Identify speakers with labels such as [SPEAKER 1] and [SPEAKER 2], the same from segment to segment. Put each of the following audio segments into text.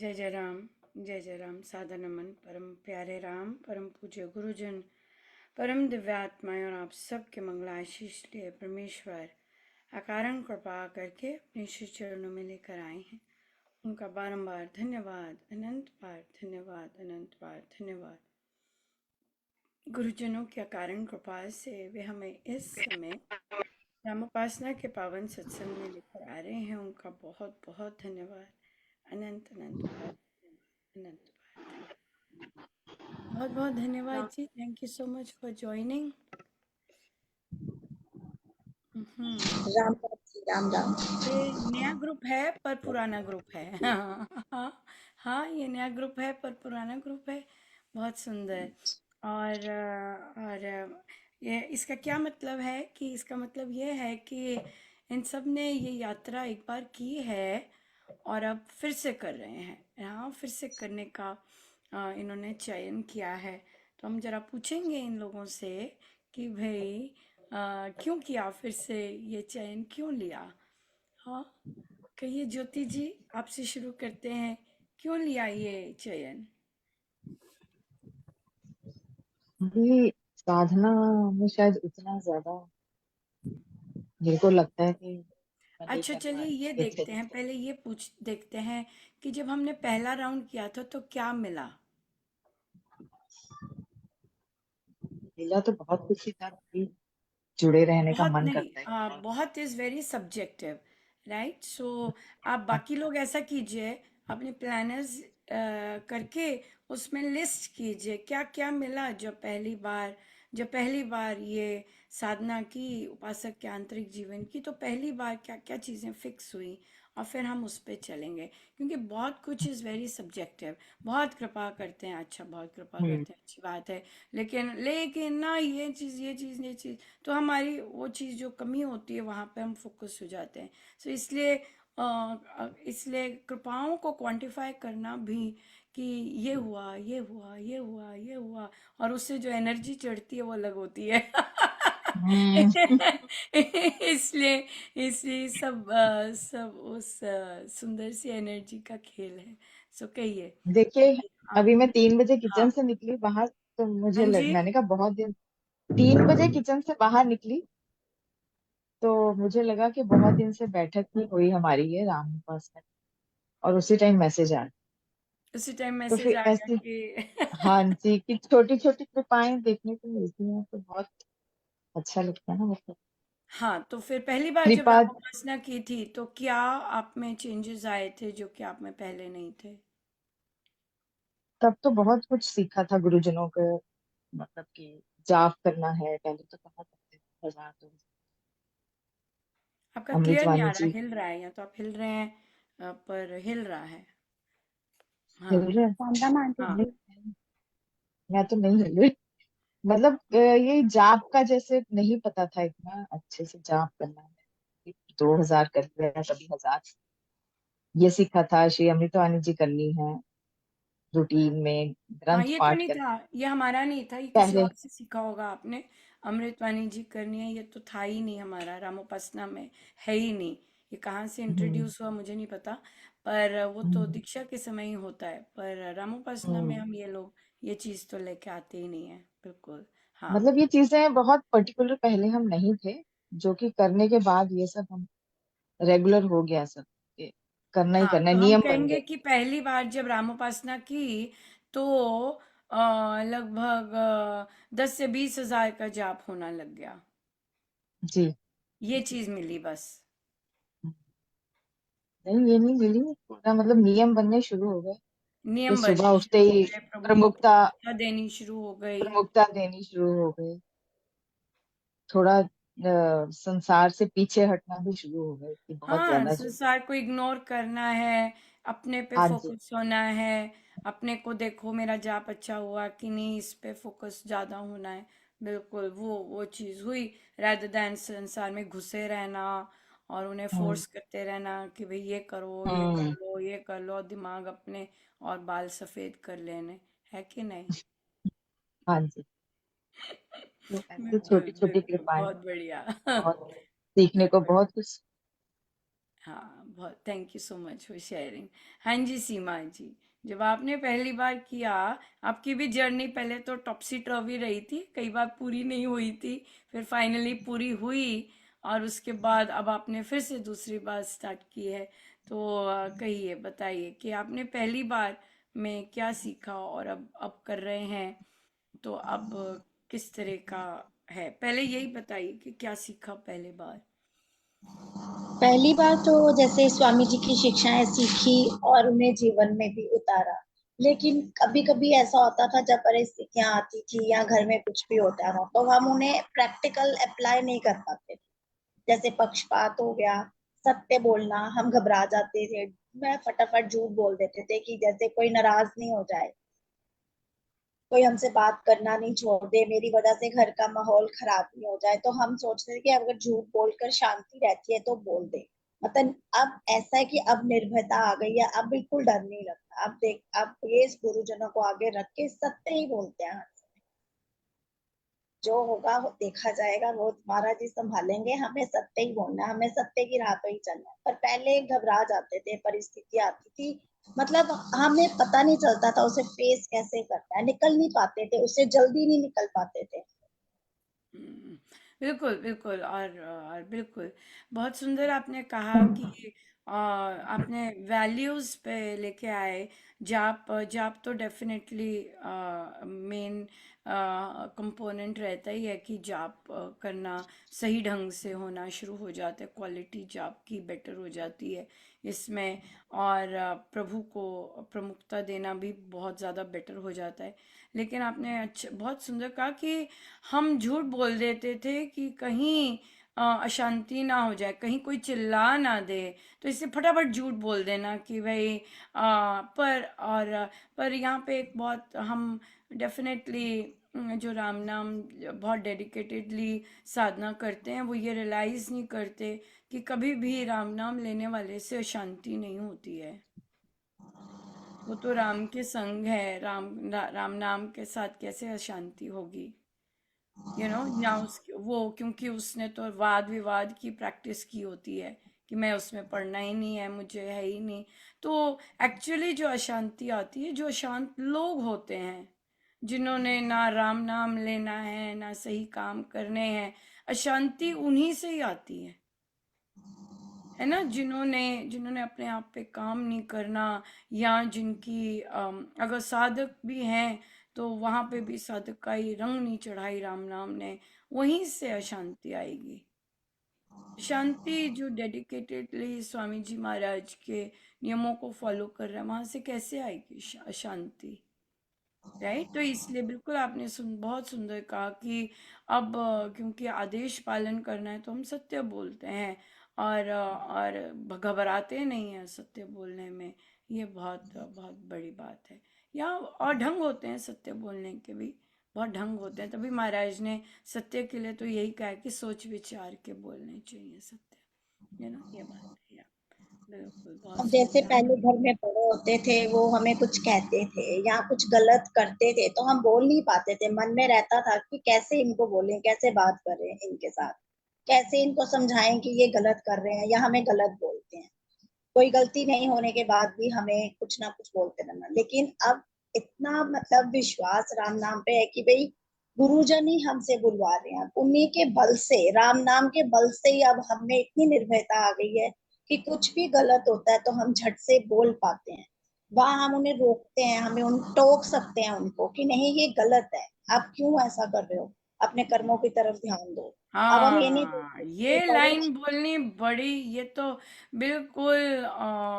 [SPEAKER 1] जय जय राम। सादर नमन परम प्यारे राम, परम पूज्य गुरुजन, परम दिव्यात्माएं और आप सबके मंगलाशीष लिए परमेश्वर अकारण कृपा करके अपने श्री चरणों में लेकर आए हैं। उनका बारंबार धन्यवाद, अनंत बार धन्यवाद, अनंत बार धन्यवाद। गुरुजनों की अकारण कृपा से वे हमें इस समय रामोपासना के पावन सत्संग में लेकर आ रहे हैं। उनका बहुत बहुत धन्यवाद, अनंत अनंत बार, अनंत बार। बहुत बहुत धन्यवाद जी। Thank you so much for joining.
[SPEAKER 2] Ram Ram ji, Ram Ram.
[SPEAKER 1] ये नया ग्रुप है पर पुराना ग्रुप है। हाँ हाँ, ये नया ग्रुप है पर पुराना ग्रुप है। बहुत सुंदर। और ये इसका क्या मतलब है कि इसका मतलब ये है कि इन सब ने ये यात्रा एक बार की है और अब फिर से कर रहे हैं। हाँ, फिर से करने का इन्होंने चयन किया है। तो हम जरा पूछेंगे इन लोगों से कि भाई क्यों किया, फिर से ये चयन क्यों लिया। हाँ, कहिए ज्योति जी, आपसे शुरू करते हैं। क्यों लिया ये चयन?
[SPEAKER 2] ये साधना में शायद उतना ज्यादा मेरे को लगता है कि मैं नहीं
[SPEAKER 1] अच्छा
[SPEAKER 2] कर पा
[SPEAKER 1] चलिए, ये
[SPEAKER 2] रही
[SPEAKER 1] देखते हैं,
[SPEAKER 2] थी।
[SPEAKER 1] पहले ये पूछ देखते हैं कि जब हमने पहला राउंड किया था तो क्या मिला।
[SPEAKER 2] मिला तो बहुत कुछ ही था कि जुड़े रहने का
[SPEAKER 1] बहुत
[SPEAKER 2] मन
[SPEAKER 1] नहीं,
[SPEAKER 2] करता है।
[SPEAKER 1] बहुत इज वेरी सब्जेक्टिव, राइट। सो आप बाकी लोग ऐसा कीजिए, अपने प्लानर्स करके उसमें लिस्ट कीजिए क्या क्या मिला जब पहली बार ये साधना की, उपासक के आंतरिक जीवन की, तो पहली बार क्या क्या चीज़ें फिक्स हुई और फिर हम उस पे चलेंगे। क्योंकि बहुत कुछ इज़ वेरी सब्जेक्टिव। बहुत कृपा करते हैं, अच्छा, बहुत कृपा
[SPEAKER 2] हम्म।
[SPEAKER 1] करते हैं, अच्छी बात है। लेकिन ना, ये चीज़ तो हमारी वो चीज़ जो कमी होती है वहाँ पे हम फोकस हो जाते हैं। सो इसलिए कृपाओं को क्वांटिफाई करना भी कि ये हुआ, ये हुआ, ये हुआ, ये हुआ, और उससे जो एनर्जी चढ़ती है वो अलग होती है।
[SPEAKER 2] हम्म।
[SPEAKER 1] इसलिए इसलिए सब उस सुंदर सी एनर्जी का खेल है। सो कहिए।
[SPEAKER 2] देखिए,
[SPEAKER 1] हाँ
[SPEAKER 2] अभी मैं 3 बजे किचन
[SPEAKER 1] हाँ
[SPEAKER 2] से निकली बाहर, तो
[SPEAKER 1] हाँ जी।
[SPEAKER 2] मैंने कहा बहुत दिन। 3 बजे किचन से बाहर निकली तो मुझे लगा कि बहुत दिन से बैठक नहीं हुई हमारी ये राम पास में। और उसी टाइम मैसेज आया।
[SPEAKER 1] उसी टाइम
[SPEAKER 2] तो
[SPEAKER 1] मैसेज
[SPEAKER 2] फिर
[SPEAKER 1] आ गया
[SPEAKER 2] ऐसी,
[SPEAKER 1] कि
[SPEAKER 2] हाँ जी, कि छोटी छोटी कृपाएं देखने को मिलती हैं तो बहुत अच्छा लगता है ना, मतलब।
[SPEAKER 1] हाँ, तो फिर पहली बार जब
[SPEAKER 2] कृपा।
[SPEAKER 1] राम उपासना की थी तो क्या आप में चेंजेस आए थे जो कि आप में पहले नहीं थे?
[SPEAKER 2] तब तो बहुत कुछ सीखा था गुरुजनों को, मतलब कि जाप करना है, पहले तो कहा करते थे 1000
[SPEAKER 1] आपका क्लियर नहीं
[SPEAKER 2] अमृतवाणी
[SPEAKER 1] आ रहा,
[SPEAKER 2] जी।
[SPEAKER 1] हिल रहा है, या तो आप हिल रहे हैं पर हिल रहा है।
[SPEAKER 2] हिल
[SPEAKER 1] हाँ
[SPEAKER 2] रहे हैं?
[SPEAKER 1] हाँ
[SPEAKER 2] नहीं, मैं तो नहीं हिल रही। मतलब ये जाप का जैसे नहीं पता था इतना अच्छे से जाप करना है। 2000 कर लिया, कभी 1000। ये सीखा था, श्री अमृतवाणी जी करनी है रूटीन में,
[SPEAKER 1] हाँ,
[SPEAKER 2] ग्रंथ
[SPEAKER 1] ये तो
[SPEAKER 2] पाठ
[SPEAKER 1] नहीं
[SPEAKER 2] करना
[SPEAKER 1] था, ये हमारा नहीं था, ये किसी
[SPEAKER 2] पहले।
[SPEAKER 1] और से सीखा होगा आपने। अमृतवाणी जी करनी है, ये तो था ही नहीं हमारा रामोपासना में, है ही नहीं। ये कहाँ से
[SPEAKER 2] हम्म।
[SPEAKER 1] इंट्रोड्यूस हुआ मुझे नहीं पता, पर वो तो
[SPEAKER 2] हम्म।
[SPEAKER 1] दीक्षा के समय ही होता है। पर रामोपासना में
[SPEAKER 2] हम्म।
[SPEAKER 1] हम ये लोग ये चीज़ तो लेके आते ही नहीं है, बिल्कुल। हाँ
[SPEAKER 2] मतलब ये चीजें बहुत पर्टिकुलर पहले हम नहीं थे, जो कि करने के बाद ये सब हम रेगुलर हो गया सब। ये करना ही
[SPEAKER 1] हाँ,
[SPEAKER 2] करना है,
[SPEAKER 1] तो हम
[SPEAKER 2] नियम बन
[SPEAKER 1] कहेंगे
[SPEAKER 2] गए।
[SPEAKER 1] कि पहली बार जब रामोपासना की तो लगभग 10 से 20 हज़ार का जाप होना लग गया।
[SPEAKER 2] जी।
[SPEAKER 1] ये चीज़ मिली बस।
[SPEAKER 2] नहीं, ये नहीं मिली, पूरा मतलब नियम बनने शुरू हो गए कि
[SPEAKER 1] नियम
[SPEAKER 2] सुबह
[SPEAKER 1] बनने
[SPEAKER 2] उठते
[SPEAKER 1] शुरू हो
[SPEAKER 2] ही
[SPEAKER 1] गए, प्रभु को
[SPEAKER 2] प्रमुखता
[SPEAKER 1] प्राथमिकता देनी शुरू हो गई।
[SPEAKER 2] प्रमुखता देनी शुरू हो गई। थोड़ा संसार से पीछे हटना भी शुरू हो गए कि बहुत
[SPEAKER 1] हाँ,
[SPEAKER 2] ज्यादा जो।
[SPEAKER 1] संसार को इग्नोर करना है, अपने पे
[SPEAKER 2] हाँ जी।
[SPEAKER 1] फोकस होना है। अपने को देखो, मेरा जाप अच्छा हुआ कि नहीं, इस पे फोकस ज्यादा होना है। बिल्कुल वो चीज हुई। रादर देन संसार में घुसे रहना और उन्हें
[SPEAKER 2] हम्म।
[SPEAKER 1] फोर्स करते रहना कि भाई ये करो, ये कर
[SPEAKER 2] हम्म।
[SPEAKER 1] लो, ये कर लो, दिमाग अपने और बाल सफेद कर लेने, है कि नहीं?
[SPEAKER 2] हाँ जी। तो ऐसे
[SPEAKER 1] बिल्कुल
[SPEAKER 2] छोटी छोटी
[SPEAKER 1] बिल्कुल,
[SPEAKER 2] कृपाएं,
[SPEAKER 1] बहुत बढ़िया।
[SPEAKER 2] बहुत सीखने को बहुत कुछ।
[SPEAKER 1] हाँ, बहुत thank you so much for sharing. हाँ जी सीमा जी, जब आपने पहली बार किया, आपकी भी जर्नी पहले तो टॉपसी टर्वी रही थी, कई बार पूरी नहीं हुई थी, फिर फाइनली पूरी हुई, और उसके बाद अब आपने फिर से दूसरी बार स्टार्ट की है। तो कहिए, बताइए कि आपने पहली बार में क्या सीखा और अब कर रहे हैं, तो अब किस तरह का है, पहले यही बताइए कि क्या सीखा पहले बार।
[SPEAKER 3] पहली बार तो जैसे स्वामी जी की शिक्षाएं सीखी और उन्हें जीवन में भी उतारा। लेकिन कभी कभी ऐसा होता था जब परिस्थितियां आती थी या घर में कुछ भी होता था तो हम उन्हें प्रैक्टिकल अप्लाई नहीं कर पाते थे। जैसे पक्षपात हो गया, सत्य बोलना, हम घबरा जाते थे। मैं फटाफट झूठ बोल देते थे कि जैसे कोई नाराज नहीं हो जाए, कोई हमसे बात करना नहीं छोड़ दे, मेरी वजह से घर का माहौल खराब नहीं हो जाए। तो हम सोचते थे कि अगर झूठ बोलकर शांति रहती है तो बोल दे। मतलब अब ऐसा है कि अब निर्भयता आ गई है, अब बिल्कुल डर नहीं लगता। अब देख, अब ये गुरुजनों को आगे रख के सत्य ही बोलते हैं। जो होगा वो देखा जाएगा, वो महाराज जी संभालेंगे, हमें सत्य ही बोलना है, हमें सत्य की राह पे ही चलना है। पर पहले घबरा जाते थे, परिस्थिति आती थी, मतलब हमें पता नहीं चलता था उसे फेस कैसे करना है, निकल नहीं पाते थे, उससे जल्दी नहीं निकल पाते थे।
[SPEAKER 1] हम्म, बिल्कुल बिल्कुल, और बिल्कुल बहुत सुंदर आपने कहा कि आपने वैल्यूज पे लेके आए। जाप जाप तो डेफिनेटली मेन कंपोनेंट रहता ही है कि जाप करना सही ढंग से होना शुरू हो जाता है, क्वालिटी जाप की बेटर हो जाती है इसमें, और प्रभु को प्रमुखता देना भी बहुत ज़्यादा बेटर हो जाता है। लेकिन आपने अच्छा बहुत सुंदर कहा कि हम झूठ बोल देते थे कि कहीं अशांति ना हो जाए, कहीं कोई चिल्ला ना दे, तो इससे फटाफट झूठ बोल देना कि भाई पर यहाँ पे एक बहुत हम डेफिनेटली जो राम नाम बहुत डेडिकेटेडली साधना करते हैं, वो ये रियलाइज नहीं करते कि कभी भी राम नाम लेने वाले से अशांति नहीं होती है। वो तो राम के संग है, राम नाम के साथ कैसे अशांति होगी, या वो क्योंकि उसने तो वाद विवाद की प्रैक्टिस की होती है कि मैं उसमें पढ़ना ही नहीं है, मुझे है ही नहीं। तो एक्चुअली जो अशांति आती है, जो अशांत लोग होते हैं, जिन्होंने ना राम नाम लेना है ना सही काम करने हैं, अशांति उन्हीं से ही आती है ना, जिन्होंने जिन्होंने अपने आप पे काम नहीं करना, या जिनकी अगर साधक भी हैं तो वहां पे भी साधक का ही रंग नहीं चढ़ाई राम नाम ने, वहीं से अशांति आएगी। शांति जो डेडिकेटेडली स्वामी जी महाराज के नियमों को फॉलो कर रहे हैं, वहां से कैसे आएगी शांति, राइट। तो इसलिए बिल्कुल आपने बहुत सुंदर कहा कि अब क्योंकि आदेश पालन करना है तो हम सत्य बोलते हैं, और घबराते नहीं हैं सत्य बोलने में। ये बहुत बहुत बड़ी बात है। या और ढंग होते हैं सत्य बोलने के भी, बहुत ढंग होते हैं, तभी महाराज ने सत्य के लिए तो यही कहा है कि सोच विचार के बोलने चाहिए सत्य, ये बात है। या बिल्कुल, बहुत
[SPEAKER 3] अब जैसे
[SPEAKER 1] सुंदर।
[SPEAKER 3] पहले घर में बड़े होते थे, वो हमें कुछ कहते थे या कुछ गलत करते थे तो हम बोल नहीं पाते थे। मन में रहता था कि कैसे इनको बोलें, कैसे बात करें इनके साथ, कैसे इनको समझाएं कि ये गलत कर रहे हैं या हमें गलत बोलते हैं। कोई गलती नहीं होने के बाद भी हमें कुछ ना कुछ बोलते रहना। लेकिन अब इतना मतलब विश्वास राम नाम पे है कि भाई गुरुजन ही हमसे बुलवा रहे हैं, उन्हीं के बल से, राम नाम के बल से ही अब हमें इतनी निर्भयता आ गई है कि कुछ भी गलत होता है तो हम झट से बोल पाते हैं। वहां हम उन्हें रोकते हैं, हमें उन टोक सकते हैं उनको कि नहीं ये गलत है, आप क्यों ऐसा कर रहे हो, अपने कर्मों की तरफ ध्यान दो। अब हम ये नहीं
[SPEAKER 1] हाँ,
[SPEAKER 3] बोलते
[SPEAKER 1] ये
[SPEAKER 3] बड़े।
[SPEAKER 1] लाइन बोलनी बड़ी, ये तो बिल्कुल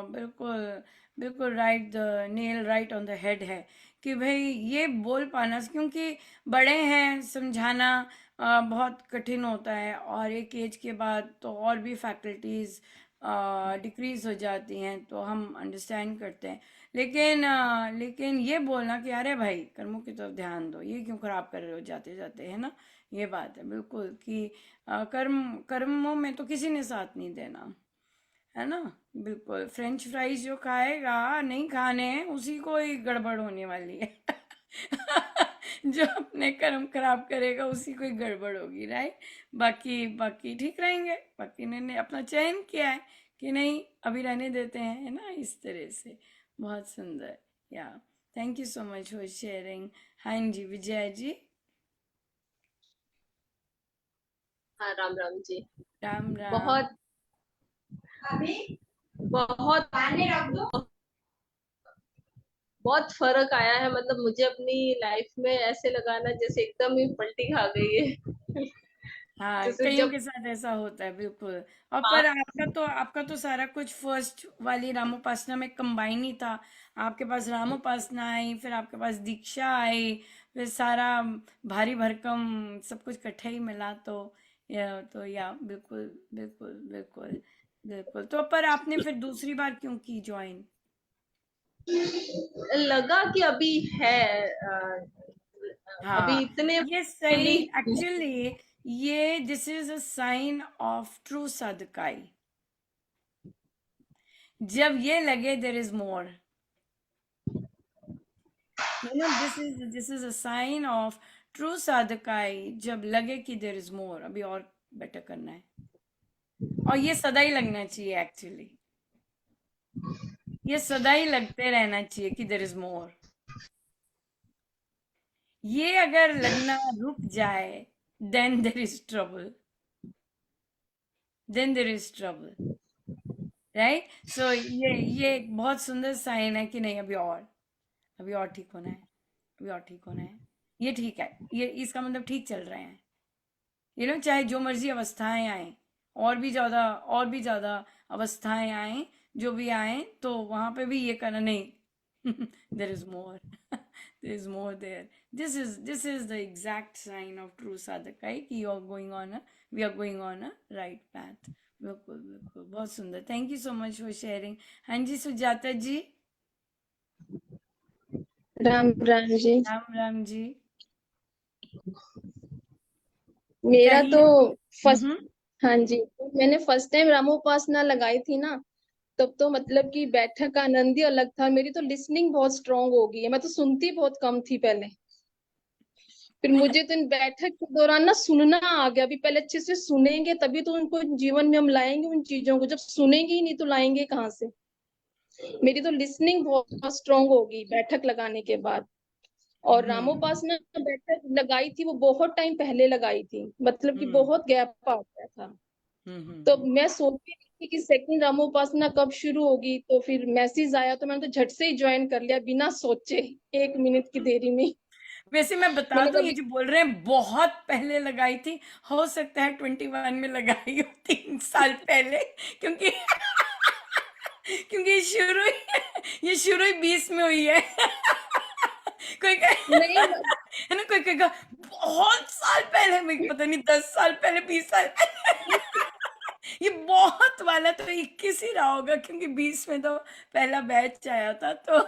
[SPEAKER 1] बिल्कुल बिल्कुल right, the nail right on the head है कि भाई ये बोल पाना, क्योंकि बड़े हैं, समझाना बहुत कठिन होता है, और एक एज के बाद तो और भी फैकल्टीज डिक्रीज हो जाती हैं, तो हम अंडरस्टैंड करते हैं। लेकिन ये बोलना कि अरे भाई कर्मों की तरफ ध्यान दो, ये क्यों खराब कर रहे हो जाते जाते, है ना। ये बात है बिल्कुल कि कर्मों में तो किसी ने साथ नहीं देना, है ना। बिल्कुल, फ्रेंच फ्राइज जो खाएगा, नहीं खाने हैं, उसी को ही गड़बड़ होने वाली है। जो अपने कर्म खराब करेगा उसी को ही गड़बड़ होगी, राइट। बाकी बाकी ठीक रहेंगे, बाकी ने अपना चयन किया है कि नहीं अभी रहने देते हैं, है ना, इस तरह से। बहुत सुंदर। या thank you so much for sharing. हाँ जी, विजय जी।
[SPEAKER 4] हाँ, राम राम जी।
[SPEAKER 1] राम राम।
[SPEAKER 4] बहुत बहुत बहुत फर्क आया है, मतलब मुझे अपनी लाइफ में ऐसे लगा ना जैसे एकदम ही पलटी खा गई है।
[SPEAKER 1] हाँ,
[SPEAKER 4] जैसे
[SPEAKER 1] कईयों
[SPEAKER 4] जब
[SPEAKER 1] के साथ ऐसा होता है, बिल्कुल। और पर
[SPEAKER 4] बात
[SPEAKER 1] आपका तो सारा कुछ फर्स्ट वाली रामोपासना में कंबाइन ही था। आपके पास रामोपासना आई, फिर आपके पास दीक्षा आई, फिर सारा भारी भरकम सब कुछ इकट्ठे ही मिला। तो बिल्कुल बिल्कुल बिल्कुल बिल्कुल। तो पर आपने फिर दूसरी बार क्यों की ज्वाइन?
[SPEAKER 4] लगा कि अभी है, अभी
[SPEAKER 1] हाँ,
[SPEAKER 4] इतने
[SPEAKER 1] ये सही।
[SPEAKER 4] नहीं।
[SPEAKER 1] एक्चुअली ये this is a sign of true साधकाई। जब ये लगे there is more, this is a sign of true साधकाई। जब लगे कि देर इज मोर, अभी और बेटर करना है। और ये सदा ही लगना चाहिए एक्चुअली। ये सदा ही लगते रहना चाहिए कि देर इज मोर। ये अगर लगना रुक जाए, then there is trouble. Then there is trouble. Right. So ये एक बहुत सुंदर साइन है कि नहीं, अभी और ठीक होना है। अभी और ठीक होना है। ये ठीक है, ये इसका मतलब ठीक चल रहे हैं। चाहे जो मर्जी अवस्थाएं आए, और भी ज्यादा अवस्थाएं आए, जो भी आए, तो वहां पे भी ये करना नहीं। There is more. There is more there. This is the exact sign of true साधक कि you are going on a we are going on a right path. बिल्कुल बिल्कुल, बहुत सुंदर। Thank you so much for sharing. हाँ जी, सुजाता जी।
[SPEAKER 5] राम राम जी।
[SPEAKER 1] राम राम जी।
[SPEAKER 5] मेरा तो
[SPEAKER 1] कहिए।
[SPEAKER 5] फर्स्ट,
[SPEAKER 1] हम्म।
[SPEAKER 5] हाँ जी, मैंने फर्स्ट टाइम रामोपासना लगाई थी ना, तब तो मतलब कि बैठक का आनंद ही अलग था। मेरी तो लिसनिंग बहुत स्ट्रांग हो गई है, मैं तो सुनती बहुत कम थी पहले। फिर मुझे तो इन बैठक के दौरान ना सुनना आ गया। अभी पहले अच्छे से सुनेंगे तभी तो उनको जीवन में हम लाएंगे उन चीजों को, जब सुनेंगे ही नहीं तो लाएंगे कहाँ से। मेरी तो लिसनिंग बहुत स्ट्रांग हो गई बैठक लगाने के बाद। और
[SPEAKER 1] हम्म
[SPEAKER 5] रामोपासना बैठक लगाई थी वो बहुत टाइम पहले लगाई थी, मतलब कि
[SPEAKER 1] हम्म
[SPEAKER 5] बहुत गैप आ गया था। तो
[SPEAKER 1] हम्म।
[SPEAKER 5] मैं सोच रही थी कि सेकंड रामोपासना कब शुरू होगी, तो फिर मैसेज आया तो मैंने तो झट से ही ज्वाइन कर लिया बिना सोचे, 1 मिनट की देरी में।
[SPEAKER 1] वैसे मैं बता
[SPEAKER 5] मैंने
[SPEAKER 1] दूं, ये
[SPEAKER 5] कभी
[SPEAKER 1] जो बोल रहे हैं बहुत पहले लगाई थी। हो सकता है 21 में लगाई हो, 3 साल पहले। क्योंकि क्योंकि ये शुरू ही 20 में हुई है। कोई
[SPEAKER 5] नहीं,
[SPEAKER 1] है ना, कोई कहेगा बहुत साल पहले, मैं पता नहीं 10 साल पहले, 20 साल पहले। ये बहुत वाला तो 21 ही रहा होगा, क्योंकि 20 में तो पहला बैच आया था, तो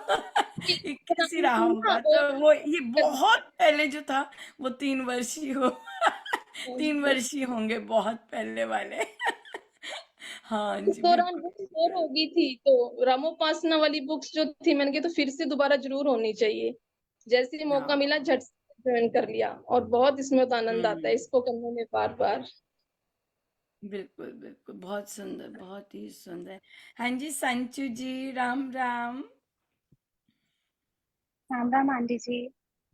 [SPEAKER 1] 21 ही रहा
[SPEAKER 5] ना
[SPEAKER 1] होगा। तो वो ये बहुत पहले जो था, वो 3 वर्षीय हो। 3 वर्षीय होंगे बहुत पहले वाले। हाँ
[SPEAKER 5] उस
[SPEAKER 1] जी,
[SPEAKER 5] दौरान
[SPEAKER 1] बिल्कुल।
[SPEAKER 5] बुक बोर हो गई थी, तो रामोपासना वाली बुक्स जो थी मैंने कहा तो फिर से दोबारा जरूर होनी चाहिए। जैसे ही मौका
[SPEAKER 1] हाँ।
[SPEAKER 5] मिला झट से ज्वाइन कर लिया, और बहुत इसमें तो आनंद आता है
[SPEAKER 1] हम्म।
[SPEAKER 5] इसको करने में बार बार।
[SPEAKER 1] बिल्कुल बिल्कुल, बहुत सुंदर, बहुत ही सुंदर। हाँ जी, संचू जी। राम राम।
[SPEAKER 6] राम राम आंटी जी।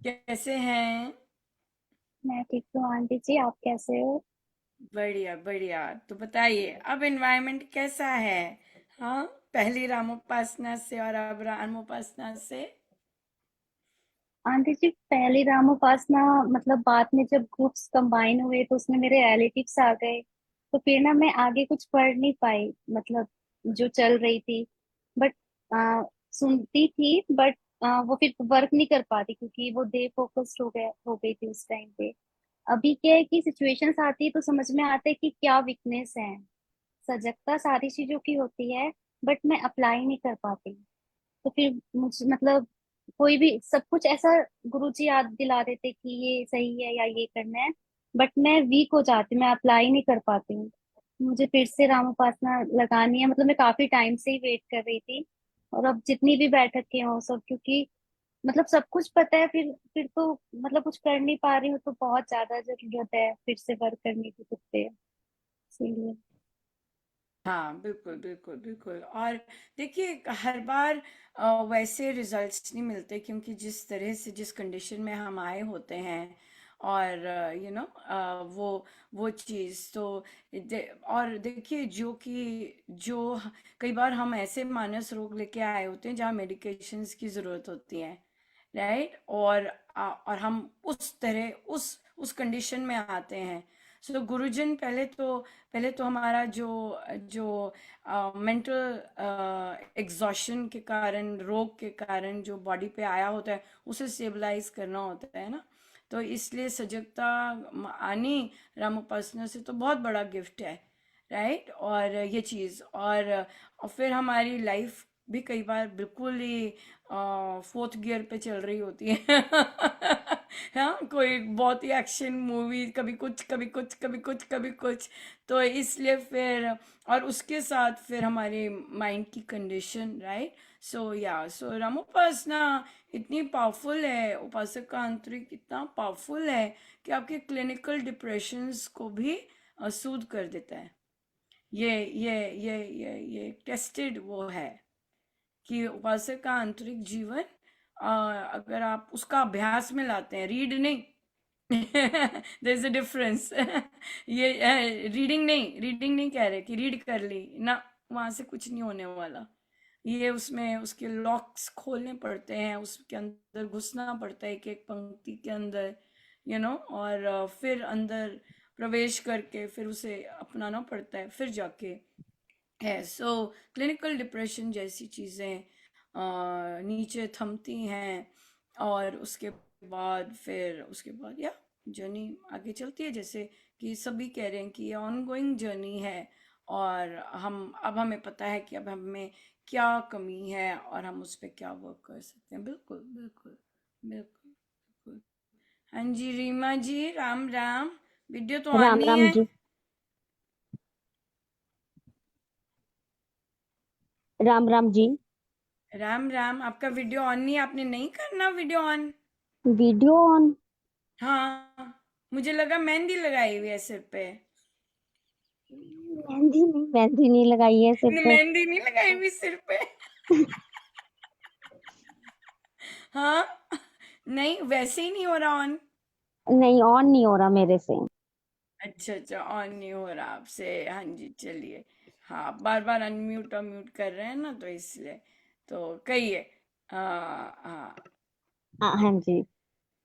[SPEAKER 1] कैसे हैं?
[SPEAKER 6] मैं ठीक हूँ आंटी जी, आप कैसे हो?
[SPEAKER 1] बढ़िया बढ़िया। तो बताइए, अब एनवायरनमेंट कैसा है? हाँ, पहली रामोपासना से और अब रामोपासना से।
[SPEAKER 6] आंटी जी, पहली राम उपासना मतलब बाद में जब ग्रुप्स कंबाइन हुए तो उसमें मेरे रिलेटिव्स आ गए, तो फिर ना मैं आगे कुछ पढ़ नहीं पाई, मतलब जो चल रही थी। बट सुनती थी, बट वो फिर वर्क नहीं कर पाती क्योंकि वो डे फोकस्ड हो गई थी उस टाइम पे। अभी क्या है कि सिचुएशंस आती है तो समझ में आता है कि क्या वीकनेस है। सजगता सारी चीजों की होती है, बट मैं अप्लाई नहीं कर पाती। तो फिर मुझे मतलब कोई भी सब कुछ ऐसा गुरुजी याद दिला देते कि ये सही है या ये करना है, बट मैं वीक हो जाती हूँ, मैं अप्लाई नहीं कर पाती हूँ। मुझे फिर से राम उपासना लगानी है, मतलब मैं काफी टाइम से ही वेट कर रही थी। और अब जितनी भी बैठक के हों सब, क्योंकि मतलब सब कुछ पता है, फिर तो मतलब कुछ कर नहीं पा रही हूँ, तो बहुत ज्यादा जरूरत है फिर से वर्क करने की खुद पे, इसीलिए।
[SPEAKER 1] हाँ, बिल्कुल, बिल्कुल, बिल्कुल। और देखिए हर बार वैसे रिजल्ट्स नहीं मिलते, क्योंकि जिस तरह से जिस कंडीशन में हम आए होते हैं, और वो चीज़ तो और देखिए कई बार हम ऐसे मानस रोग लेके आए होते हैं जहाँ मेडिकेशंस की ज़रूरत होती है, राइट। और हम उस तरह उस कंडीशन में आते हैं। सो गुरुजन पहले तो हमारा जो जो मेंटल एग्जॉशन के कारण, रोग के कारण जो बॉडी पे आया होता है, उसे स्टेबलाइज करना होता है ना। तो इसलिए सजगता आनी रामोपासना से तो बहुत बड़ा गिफ्ट है, राइट। और ये चीज़, और फिर हमारी लाइफ भी कई बार बिल्कुल ही फोर्थ गियर पे चल रही होती है। हाँ, कोई बहुत ही एक्शन मूवी, कभी कुछ कभी कुछ कभी कुछ कभी कुछ। तो इसलिए फिर, और उसके साथ फिर हमारे माइंड की कंडीशन, राइट। सो रामोपासना इतनी पावरफुल है, उपासक का आंतरिक इतना पावरफुल है कि आपके क्लिनिकल डिप्रेशंस को भी सूद कर देता है। ये टेस्टेड वो है कि उपासक का आंतरिक जीवन, अगर आप उसका अभ्यास में लाते हैं, रीड नहीं। There is a difference. ये रीडिंग नहीं कह रहे कि रीड कर ली ना, वहां से कुछ नहीं होने वाला। ये उसमें उसके लॉक्स खोलने पड़ते हैं, उसके अंदर घुसना पड़ता है एक एक पंक्ति के अंदर, और फिर अंदर प्रवेश करके फिर उसे अपनाना पड़ता है, फिर जाके है। सो क्लिनिकल डिप्रेशन जैसी चीज़ें नीचे थमती हैं, और उसके बाद या जर्नी आगे चलती है, जैसे कि सभी कह रहे हैं कि ये ऑनगोइंग जर्नी है। और अब हमें पता है कि अब हमें क्या कमी है और हम उस पर क्या वर्क कर सकते हैं। बिल्कुल, बिल्कुल, बिल्कुल, बिल्कुल। हाँ जी, रीमा जी, राम राम। वीडियो तो ऑन
[SPEAKER 7] राम
[SPEAKER 1] नहीं
[SPEAKER 7] राम
[SPEAKER 1] है।
[SPEAKER 7] जी। राम राम जी।
[SPEAKER 1] राम राम। आपका वीडियो ऑन नहीं है, आपने नहीं करना वीडियो ऑन।
[SPEAKER 7] Video on?
[SPEAKER 1] हाँ, मुझे लगा मेहंदी लगाई हुई है सिर पे।
[SPEAKER 7] मेहंदी नहीं लगाई है सिर पे।
[SPEAKER 1] मेहंदी नहीं लगाई हुई सिर पे। हाँ, नहीं, वैसे ही नहीं हो रहा ऑन।
[SPEAKER 7] नहीं, ऑन नहीं हो रहा मेरे से।
[SPEAKER 1] अच्छा अच्छा, ऑन नहीं हो रहा आपसे। हाँ जी, चलिए। हाँ, बार बार अनम्यूट अनम्यूट कर रहे हैं ना, तो इसलिए। तो कहिए। हाँ हाँ।
[SPEAKER 7] हाँ जी।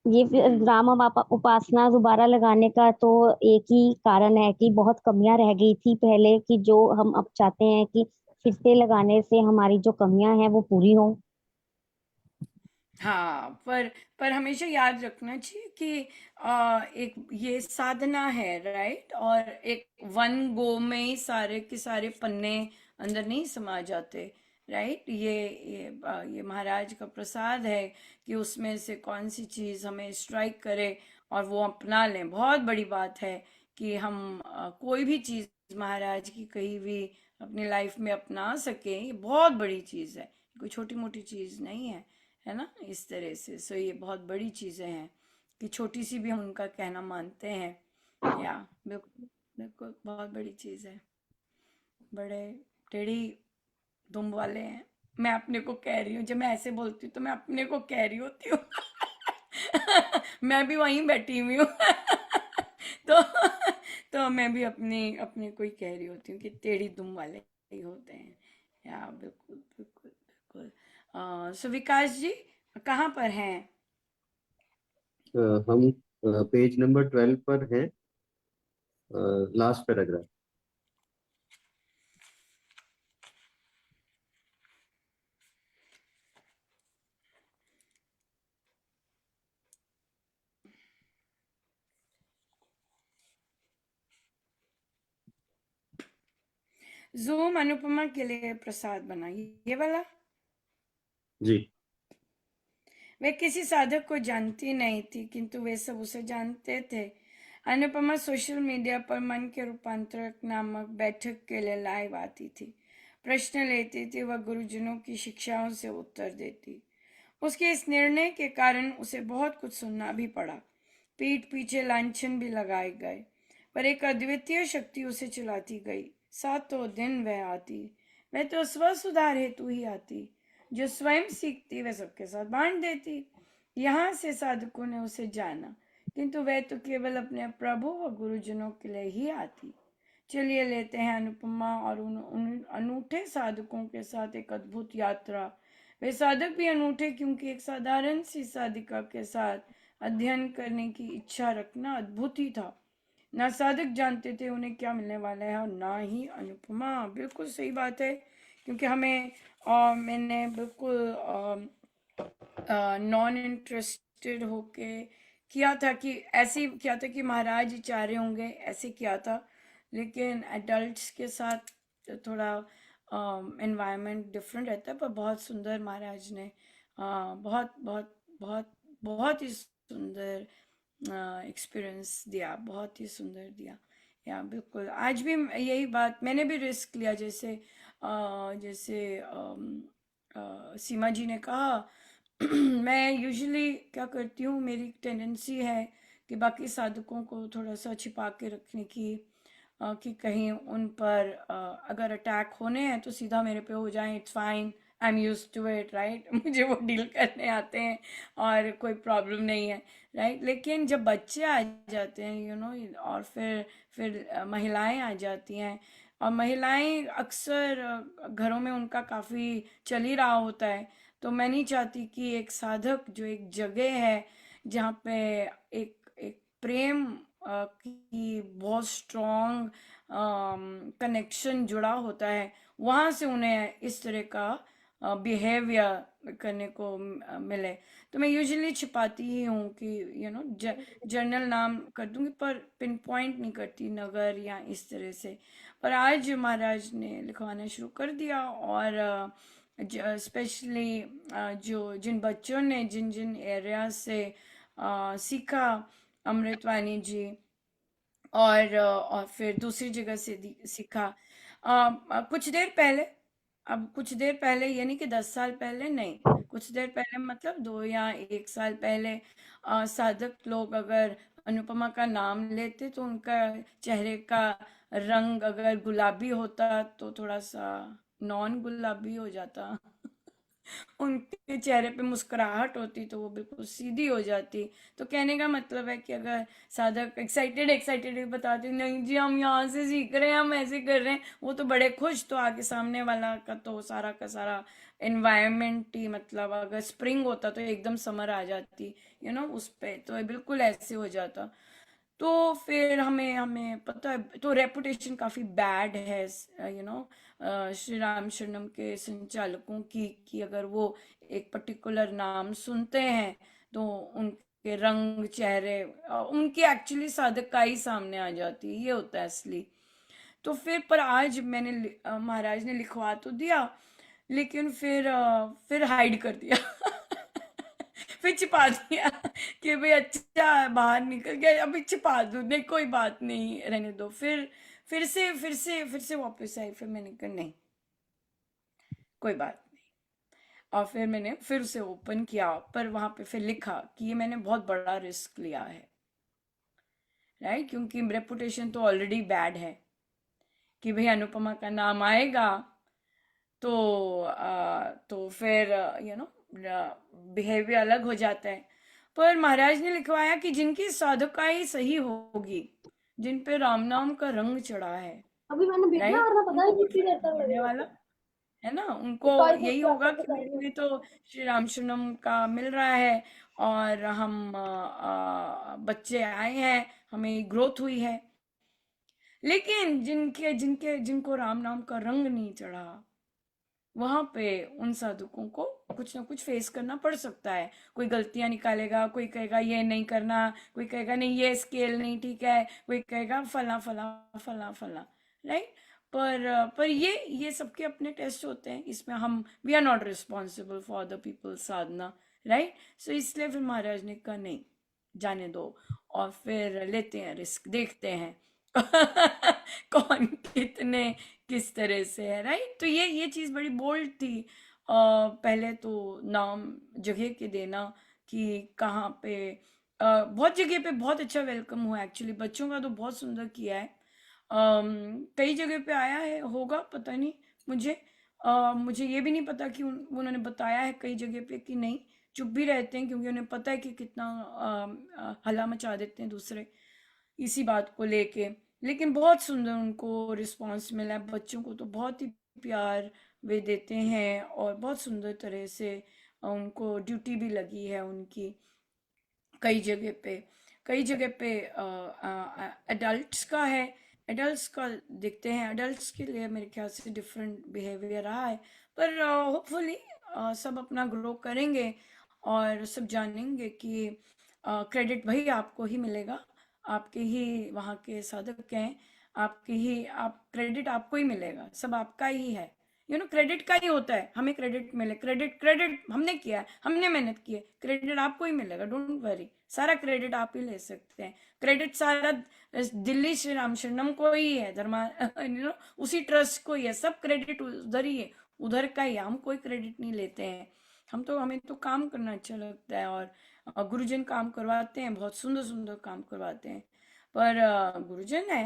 [SPEAKER 7] ये फिर
[SPEAKER 1] हम्म।
[SPEAKER 7] राम उपासना दोबारा लगाने का तो एक ही कारण है कि बहुत कमियां रह गई थी पहले, कि जो हम अब चाहते हैं कि फिर से लगाने से हमारी जो कमियां हैं वो पूरी हों।
[SPEAKER 1] हाँ, पर हमेशा याद रखना चाहिए कि एक ये साधना है, राइट। और एक वन गो में ही सारे के सारे पन्ने अंदर नहीं समा जाते, राइट। ये महाराज का प्रसाद है कि उसमें से कौन सी चीज हमें स्ट्राइक करे और वो अपना लें। बहुत बड़ी बात है कि हम कोई भी चीज महाराज की कही भी अपनी लाइफ में अपना सके। ये बहुत बड़ी चीज है, कोई छोटी मोटी चीज नहीं है ना, इस तरह से। सो ये बहुत बड़ी चीजें हैं कि छोटी सी भी हम उनका कहना मानते हैं। या बिल्कुल, बिल्कुल बहुत बड़ी चीज है। बड़े टेढ़ी दुम वाले हैं। मैं अपने को कह रही हूँ, जब मैं ऐसे बोलती हूँ तो मैं अपने को कह रही होती हूँ। मैं भी वहीं बैठी हुई हूँ। तो तो मैं भी अपने अपने को ही कह रही होती हूँ कि टेढ़ी दुम वाले ही होते हैं। या बिल्कुल, बिल्कुल, बिल्कुल। सो विकास जी कहाँ पर हैं?
[SPEAKER 8] हम पेज नंबर 12 पर हैं, लास्ट पैराग्राफ।
[SPEAKER 1] जूम अनुपमा के लिए प्रसाद बना, ये वाला।
[SPEAKER 8] जी।
[SPEAKER 1] वे किसी साधक को जानती नहीं थी, किंतु वे सब उसे जानते थे। अनुपमा सोशल मीडिया पर मन के रूपांतरक नामक बैठक के लिए लाइव आती थी, प्रश्न लेती थी, वह गुरुजनों की शिक्षाओं से उत्तर देती। उसके इस निर्णय के कारण उसे बहुत कुछ सुनना भी पड़ा, पीठ पीछे लांछन भी लगाए गए, पर एक अद्वितीय शक्ति उसे चलाती गई। सातों दिन वह आती। वह तो स्व सुधार हेतु ही आती, जो स्वयं सीखती वह सबके साथ बांट देती। यहाँ से साधकों ने उसे जाना, किंतु वह तो केवल अपने प्रभु व गुरुजनों के लिए ही आती। चलिए लेते हैं अनुपमा और उन अनूठे साधकों के साथ एक अद्भुत यात्रा। वे साधक भी अनूठे, क्योंकि एक साधारण सी साधिका के साथ अध्ययन करने की इच्छा रखना अद्भुत ही था। ना साधक जानते थे उन्हें क्या मिलने वाला है और ना ही अनुपमा। बिल्कुल सही बात है, क्योंकि मैंने बिल्कुल नॉन इंटरेस्टेड होके किया था कि ऐसे ही किया था कि महाराज ही चाह रहे होंगे, ऐसे किया था। लेकिन एडल्ट्स के साथ थोड़ा एनवायरनमेंट डिफरेंट रहता है, पर बहुत सुंदर महाराज ने बहुत बहुत बहुत बहुत ही सुंदर एक्सपीरियंस दिया, बहुत ही सुंदर दिया। या बिल्कुल आज भी यही बात, मैंने भी रिस्क लिया, जैसे सीमा जी ने कहा। मैं यूजुअली क्या करती हूँ, मेरी टेंडेंसी है कि बाकी साधकों को थोड़ा सा छिपा के रखने की, कि कहीं उन पर अगर अटैक होने हैं तो सीधा मेरे पे हो जाए, it's fine, I am use to it, right. मुझे वो डील करने आते हैं और कोई प्रॉब्लम नहीं है, राइट। लेकिन जब बच्चे आ जाते हैं, और फिर महिलाएं आ जाती हैं, और महिलाएं अक्सर घरों में उनका काफ़ी चल ही रहा होता है, तो मैं नहीं चाहती कि एक साधक जो एक जगह है जहाँ पे एक एक प्रेम की बहुत स्ट्रॉन्ग कनेक्शन जुड़ा होता है, वहाँ से उन्हें इस तरह का बिहेवियर करने को मिले। तो मैं यूजुअली छिपाती ही हूँ कि जर्नल नाम कर दूंगी, पर पिन पॉइंट नहीं करती नगर या इस तरह से। पर आज महाराज ने लिखवाना शुरू कर दिया, और स्पेशली जिन बच्चों ने जिन जिन एरिया से सीखा अमृतवाणी जी, और फिर दूसरी जगह से सीखा कुछ देर पहले, अब कुछ देर पहले यानी कि 10 साल पहले नहीं, कुछ देर पहले मतलब 2 या 1 साल पहले साधक लोग अगर अनुपमा का नाम लेते तो उनका चेहरे का रंग अगर गुलाबी होता तो थोड़ा सा नॉन गुलाबी हो जाता। उनके चेहरे पे मुस्कुराहट होती तो वो बिल्कुल सीधी हो जाती। तो कहने का मतलब है कि अगर साधक एक्साइटेड एक्साइटेड बताते नहीं जी हम यहाँ से सीख रहे हैं, हम ऐसे कर रहे हैं, वो तो बड़े खुश, तो आगे सामने वाला का तो सारा का सारा एनवायरमेंट ही, मतलब अगर स्प्रिंग होता तो एकदम समर आ जाती उस पे, तो बिल्कुल ऐसे हो जाता। तो फिर हमें हमें पता है, तो रेपुटेशन काफी बैड है श्री राम शरणम के संचालकों की, कि अगर वो एक पर्टिकुलर नाम सुनते हैं तो उनके रंग चेहरे उनकी एक्चुअली साधकाई सामने आ जाती है, ये होता है असली। तो फिर आज मैंने महाराज ने लिखवा तो दिया, लेकिन फिर हाइड कर दिया। फिर छिपा दिया कि भाई अच्छा बाहर निकल गया, अभी छिपा दूं, नहीं कोई बात नहीं, रहने दो। फिर से वापस आई, फिर मैंने कहा नहीं कोई बात नहीं, और फिर मैंने फिर से ओपन किया, पर वहां पे फिर लिखा कि ये मैंने बहुत बड़ा रिस्क लिया है, राइट, क्योंकि रेपुटेशन तो ऑलरेडी बैड है कि भाई अनुपमा का नाम आएगा तो फिर बिहेवियर अलग हो जाता है। पर महाराज ने लिखवाया कि जिनकी साधकाई सही होगी, जिन पे राम नाम का रंग चढ़ा है,
[SPEAKER 3] अभी मैंने भेजा
[SPEAKER 1] राइट,
[SPEAKER 3] और ना पता
[SPEAKER 1] उनको
[SPEAKER 3] नहीं कितनी देर
[SPEAKER 1] फर्क
[SPEAKER 3] तक
[SPEAKER 1] नहीं पड़ने
[SPEAKER 3] लगेगा।
[SPEAKER 1] वाला है ना, उनको यही होगा कि भाई हमें तो श्री राम शरणम का मिल रहा है, और हम बच्चे आए हैं, हमें ग्रोथ हुई है। लेकिन जिनको राम नाम का रंग नहीं चढ़ा, वहां पे उन साधुकों को कुछ ना कुछ फेस करना पड़ सकता है। कोई गलतियां निकालेगा, कोई कहेगा ये नहीं करना, कोई कहेगा नहीं ये स्केल नहीं ठीक है, कोई कहेगा फला फला फला फला, राइट। पर ये सबके अपने टेस्ट होते हैं, इसमें हम we are not responsible for the people sadhana, right. So इसलिए फिर महाराज ने कहा नहीं, जाने दो, और फिर लेते हैं रिस्क, देखते हैं कौन कितने किस तरह से है, राइट। तो ये चीज बड़ी बोल्ड थी। पहले तो नाम जगह के देना कि कहाँ पे, बहुत जगह पे बहुत अच्छा वेलकम हुआ, एक्चुअली बच्चों का तो बहुत सुंदर किया है। कई जगह पे आया है, होगा, पता नहीं मुझे। मुझे ये भी नहीं पता कि उन्होंने बताया है कई जगह पे कि नहीं, चुप भी रहते हैं क्योंकि उन्हें पता है कि कितना हल्ला मचा देते हैं दूसरे इसी बात को लेके। लेकिन बहुत सुंदर उनको रिस्पांस मिला है, बच्चों को तो बहुत ही प्यार वे देते हैं और बहुत सुंदर तरह से उनको ड्यूटी भी लगी है उनकी। कई जगह पे कई जगह पे एडल्ट्स का है, एडल्ट्स का देखते हैं, एडल्ट्स के लिए मेरे ख्याल से डिफरेंट बिहेवियर रहा है। पर होपफुली सब अपना ग्रो करेंगे और सब जानेंगे कि क्रेडिट वही आपको ही मिलेगा, आपके ही वहाँ के साधक हैं, आपके ही आप क्रेडिट आपको ही मिलेगा, सब आपका ही है। क्रेडिट का ही होता है, हमें क्रेडिट मिले, क्रेडिट क्रेडिट हमने किया है, हमने मेहनत की है, क्रेडिट आपको ही मिलेगा, डोंट वरी, सारा क्रेडिट आप ही ले सकते हैं। क्रेडिट सारा दिल्ली श्री राम शरणम को ही है, धर्मा उसी ट्रस्ट को ही है, सब क्रेडिट उधर ही है, उधर का ही है, हम कोई क्रेडिट नहीं लेते हैं। हमें तो काम करना अच्छा लगता है और गुरुजन काम करवाते हैं, बहुत सुंदर सुंदर काम करवाते हैं। पर गुरुजन है,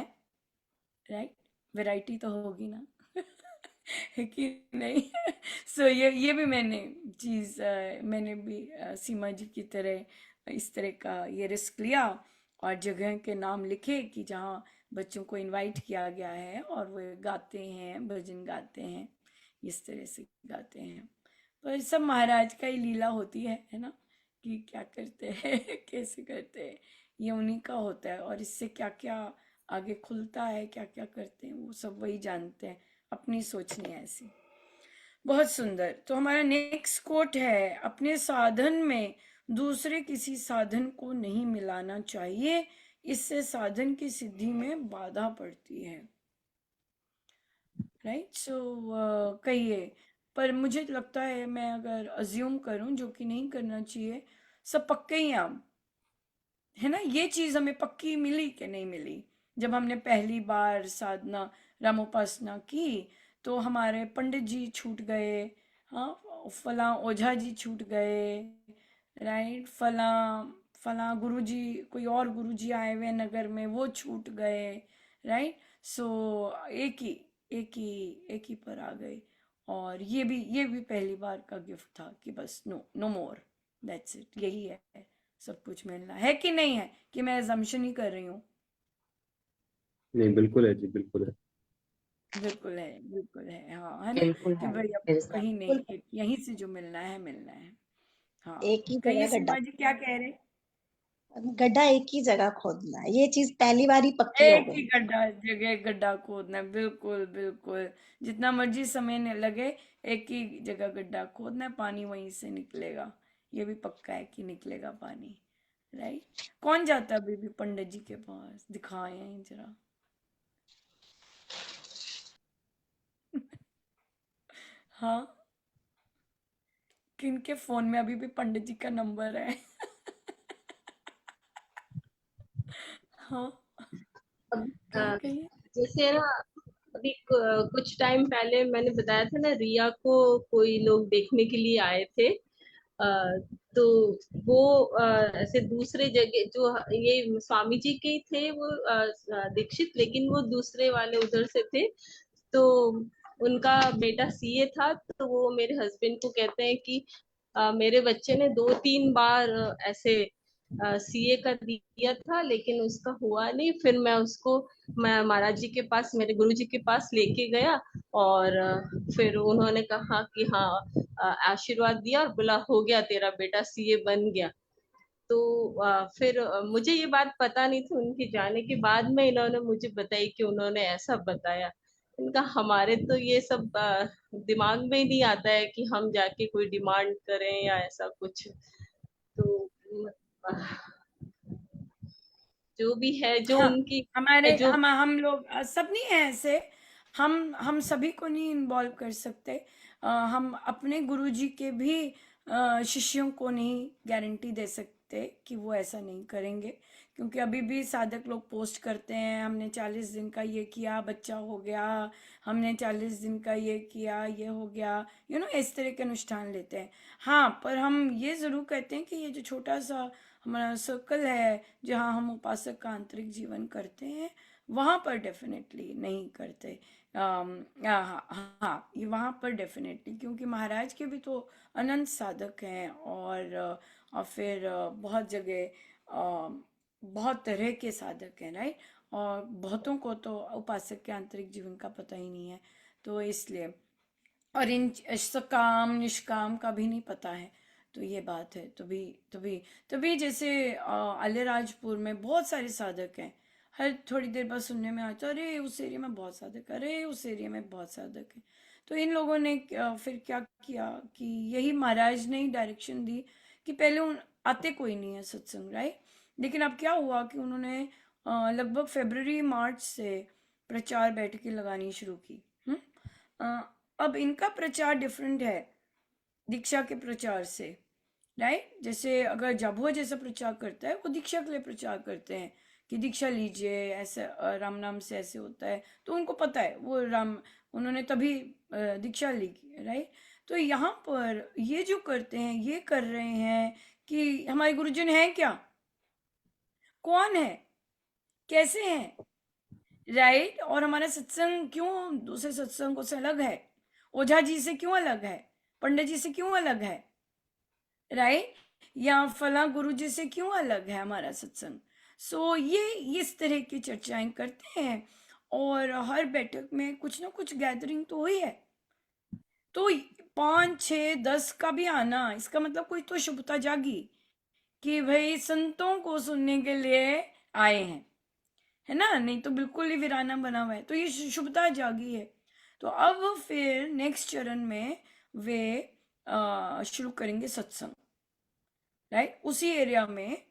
[SPEAKER 1] राइट, वैरायटी तो होगी ना है कि नहीं। सो ये भी मैंने भी सीमा जी की तरह इस तरह का ये रिस्क लिया और जगह के नाम लिखे कि जहाँ बच्चों को इनवाइट किया गया है और वो गाते हैं, भजन गाते हैं, इस तरह से गाते हैं। पर सब महाराज का ही लीला होती है ना, कि क्या करते हैं कैसे करते हैं, ये उन्हीं का होता है। और इससे क्या क्या आगे खुलता है, क्या क्या करते हैं, वो सब वही जानते हैं, अपनी सोच नहीं है ऐसी। बहुत सुंदर। तो हमारा नेक्स्ट कोट है, अपने साधन में दूसरे किसी साधन को नहीं मिलाना चाहिए, इससे साधन की सिद्धि में बाधा पड़ती है। राइट, सो कहिए। पर मुझे लगता है, मैं अगर अज्यूम करूं, जो कि नहीं करना चाहिए, सब पक्के ही आप है ना, ये चीज हमें पक्की मिली कि नहीं मिली। जब हमने पहली बार साधना रामोपासना की तो हमारे पंडित जी छूट गए, हाँ, फला ओझा जी छूट गए, राइट, फला फला गुरु जी, कोई और गुरु जी आए हुए नगर में, वो छूट गए, राइट। सो एक ही पर आ गए। और ये भी पहली बार का गिफ्ट था कि बस no no more, that's it, यही है, सब कुछ मिलना है कि नहीं है, कि मैं assumption ही कर रही हूँ।
[SPEAKER 8] नहीं, बिल्कुल है जी, बिल्कुल है।
[SPEAKER 1] बिल्कुल है, हाँ, है ना,
[SPEAKER 2] बिल्कुल
[SPEAKER 1] कि
[SPEAKER 2] है
[SPEAKER 1] भाई अब
[SPEAKER 2] मेरे साथ।
[SPEAKER 1] कहीं नहीं, यहीं से जो मिलना है मिलना है। हाँ,
[SPEAKER 3] एक ही
[SPEAKER 1] कहिए
[SPEAKER 3] जगह गड्ढा,
[SPEAKER 1] सीमा जी क्या कह रहे।
[SPEAKER 3] गड्ढा एक ही जगह खोदना है, ये चीज पहली बार ही पक्की हो
[SPEAKER 1] एक ही
[SPEAKER 3] गई।
[SPEAKER 1] गड्ढा खोदना है, बिल्कुल बिल्कुल, जितना मर्जी समय न लगे, एक ही जगह गड्ढा खोदना है, पानी वहीं से निकलेगा, ये भी पक्का है कि निकलेगा पानी, राइट। कौन जाता है अभी भी पंडित जी के पास, दिखाएं जरा। हाँ, किनके फोन में अभी भी पंडित जी का नंबर है। हाँ,
[SPEAKER 4] अब
[SPEAKER 1] कहीं कहीं।
[SPEAKER 4] जैसे ना, अभी कुछ टाइम पहले मैंने बताया था ना, रिया को कोई लोग देखने के लिए आए थे। तो वो ऐसे दूसरे जगह, जो ये स्वामी जी के ही थे वो दीक्षित, लेकिन वो दूसरे वाले उधर से थे। तो उनका बेटा सीए था, तो वो मेरे हस्बैंड को कहते हैं कि मेरे बच्चे ने 2-3 बार ऐसे सीए का दिया था, लेकिन उसका हुआ नहीं। फिर मैं महाराज जी के पास, मेरे गुरु जी के पास लेके गया, और फिर उन्होंने कहा कि हाँ, आशीर्वाद दिया और बोला हो गया, तेरा बेटा सीए बन गया। तो फिर मुझे ये बात पता नहीं थी, उनके जाने के बाद में इन्होंने मुझे बताई कि उन्होंने ऐसा बताया। इनका हमारे तो ये सब दिमाग में ही नहीं आता है कि हम जाके कोई डिमांड करें या ऐसा कुछ। तो जो भी है, जो
[SPEAKER 1] हाँ,
[SPEAKER 4] उनकी
[SPEAKER 1] हमारे
[SPEAKER 4] जो
[SPEAKER 1] हम लोग सब नहीं है ऐसे, हम सभी को नहीं इन्वॉल्व कर सकते। हम अपने गुरुजी के भी शिष्यों को नहीं गारंटी दे सकते कि वो ऐसा नहीं करेंगे, क्योंकि अभी भी साधक लोग पोस्ट करते हैं, हमने 40 दिन का ये किया, बच्चा हो गया, हमने 40 दिन का ये किया, ये हो गया, इस तरह के अनुष्ठान लेते हैं। हाँ, पर हम ये जरूर कहते हैं कि ये जो छोटा सा हमारा सर्कल है, जहाँ हम उपासक का आंतरिक जीवन करते हैं, वहाँ पर डेफिनेटली नहीं करते। हाँ, ये वहाँ पर डेफिनेटली, क्योंकि महाराज के भी तो अनंत साधक हैं, और फिर बहुत जगह बहुत तरह के साधक हैं, राइट। और बहुतों को तो उपासक के आंतरिक जीवन का पता ही नहीं है, तो इसलिए, और इन सकाम निष्काम का भी नहीं पता है। तो ये बात है। तभी जैसे अलीराजपुर में बहुत सारे साधक हैं। हर थोड़ी देर बाद सुनने में आता है, अरे उस एरिया में बहुत साधक, अरे उस एरिया में बहुत साधक है। तो इन लोगों ने फिर क्या किया कि यही महाराज ने ही डायरेक्शन दी कि पहले उन आते कोई नहीं है सत्संग, राइट। लेकिन अब क्या हुआ कि उन्होंने लगभग फरवरी मार्च से प्रचार बैठकें लगानी शुरू की। अब इनका प्रचार डिफरेंट है दीक्षा के प्रचार से, राइट। जैसे अगर जाबुआ जैसा प्रचार करता है, वो दीक्षा के लिए प्रचार करते हैं कि दीक्षा लीजिए, ऐसे राम नाम से ऐसे होता है, तो उनको पता है, वो राम, उन्होंने तभी दीक्षा ली, राइट। तो यहाँ पर ये जो करते हैं, ये कर रहे हैं कि हमारे गुरुजन हैं क्या, कौन है, कैसे हैं, राइट। और हमारा सत्संग क्यों दूसरे सत्संगों से अलग है, ओझा जी से क्यों अलग है, पंडित जी से क्यों अलग है, राइट, या फला गुरु जी से क्यों अलग है हमारा सत्संग। सो ये इस तरह की चर्चाएं करते हैं, और हर बैठक में कुछ ना कुछ गैदरिंग तो हुई है। तो 5, 6, 10 का भी आना, इसका मतलब कोई तो शुभता जागी कि भाई संतों को सुनने के लिए आए हैं, है ना, नहीं तो बिल्कुल ही वीराना बना हुआ है। तो ये शुभता जागी है। तो अब फिर नेक्स्ट चरण में वे शुरू करेंगे सत्संग, राइट। उसी एरिया में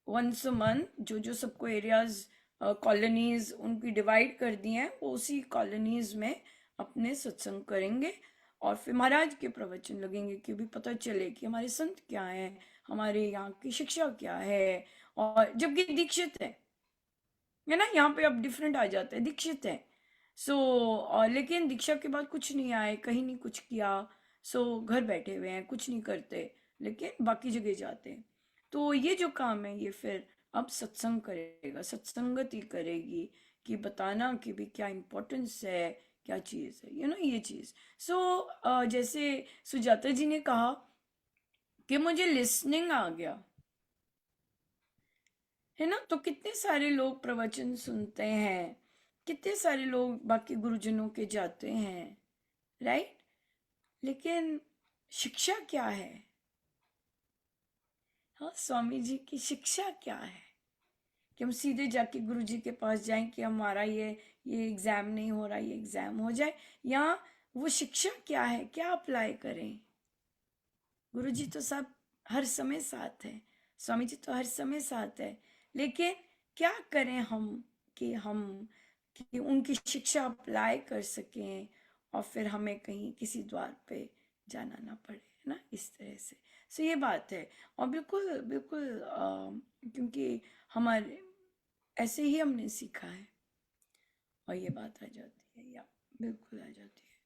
[SPEAKER 1] वंस अ मंथ जो सबको एरियाज, कॉलोनीज उनकी डिवाइड कर दी हैं, वो उसी कॉलोनीज में अपने सत्संग करेंगे। और फिर महाराज के प्रवचन लगेंगे कि भी पता चले कि हमारे संत क्या है, हमारे यहाँ की शिक्षा क्या है। और जबकि दीक्षित है ना, यहाँ पे अब डिफरेंट आ जाता है, दीक्षित है। सो और लेकिन दीक्षा के बाद कुछ नहीं आए, कहीं नहीं कुछ किया, सो घर बैठे हुए हैं, कुछ नहीं करते, लेकिन बाकी जगह जाते हैं। तो ये जो काम है, ये फिर अब सत्संग करेगा, सत्संगति करेगी कि बताना कि भी क्या इम्पोर्टेंस है, क्या चीज़ है, ये चीज़। सो जैसे सुजाता जी ने कहा कि मुझे लिसनिंग आ गया, है ना। तो कितने सारे लोग प्रवचन सुनते हैं, कितने सारे लोग बाकी गुरुजनों के जाते हैं, राइट। लेकिन शिक्षा क्या है, हाँ, स्वामी जी की शिक्षा क्या है कि हम सीधे जाके गुरु जी के पास जाएं कि हमारा ये एग्जाम नहीं हो रहा, ये एग्जाम हो जाए, या वो शिक्षा क्या है, क्या अप्लाई करें। गुरु जी तो सब हर समय साथ है, स्वामी जी तो हर समय साथ है, लेकिन क्या करें हम कि उनकी शिक्षा अप्लाई कर सकें, और फिर हमें कहीं किसी द्वार पे जाना ना पड़े, है ना, इस तरह से। सो ये बात है। और बिल्कुल बिल्कुल क्योंकि हमारे ऐसे ही हमने सीखा है, और ये बात आ जाती है, या बिल्कुल आ जाती है।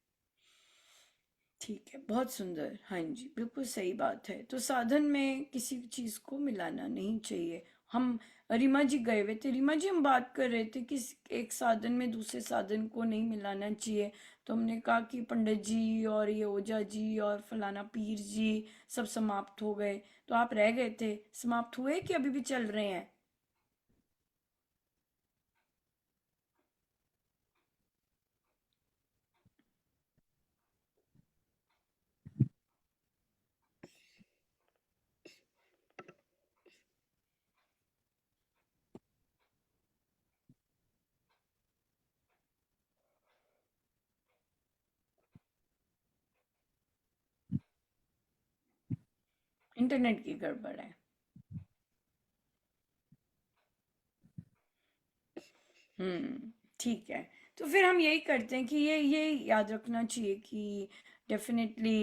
[SPEAKER 1] ठीक है, बहुत सुंदर, हाँ जी, बिल्कुल सही बात है। तो साधन में किसी चीज को मिलाना नहीं चाहिए। हम रीमा जी गए हुए थे, रीमा जी हम बात कर रहे थे कि एक साधन में दूसरे साधन को नहीं मिलाना चाहिए। तो हमने कहा कि पंडित जी और ये ओझा जी और फलाना पीर जी सब समाप्त हो गए, तो आप रह गए थे, समाप्त हुए कि अभी भी चल रहे हैं। इंटरनेट की गड़बड़ है। ठीक है। तो फिर हम यही करते हैं कि ये याद रखना चाहिए कि डेफिनेटली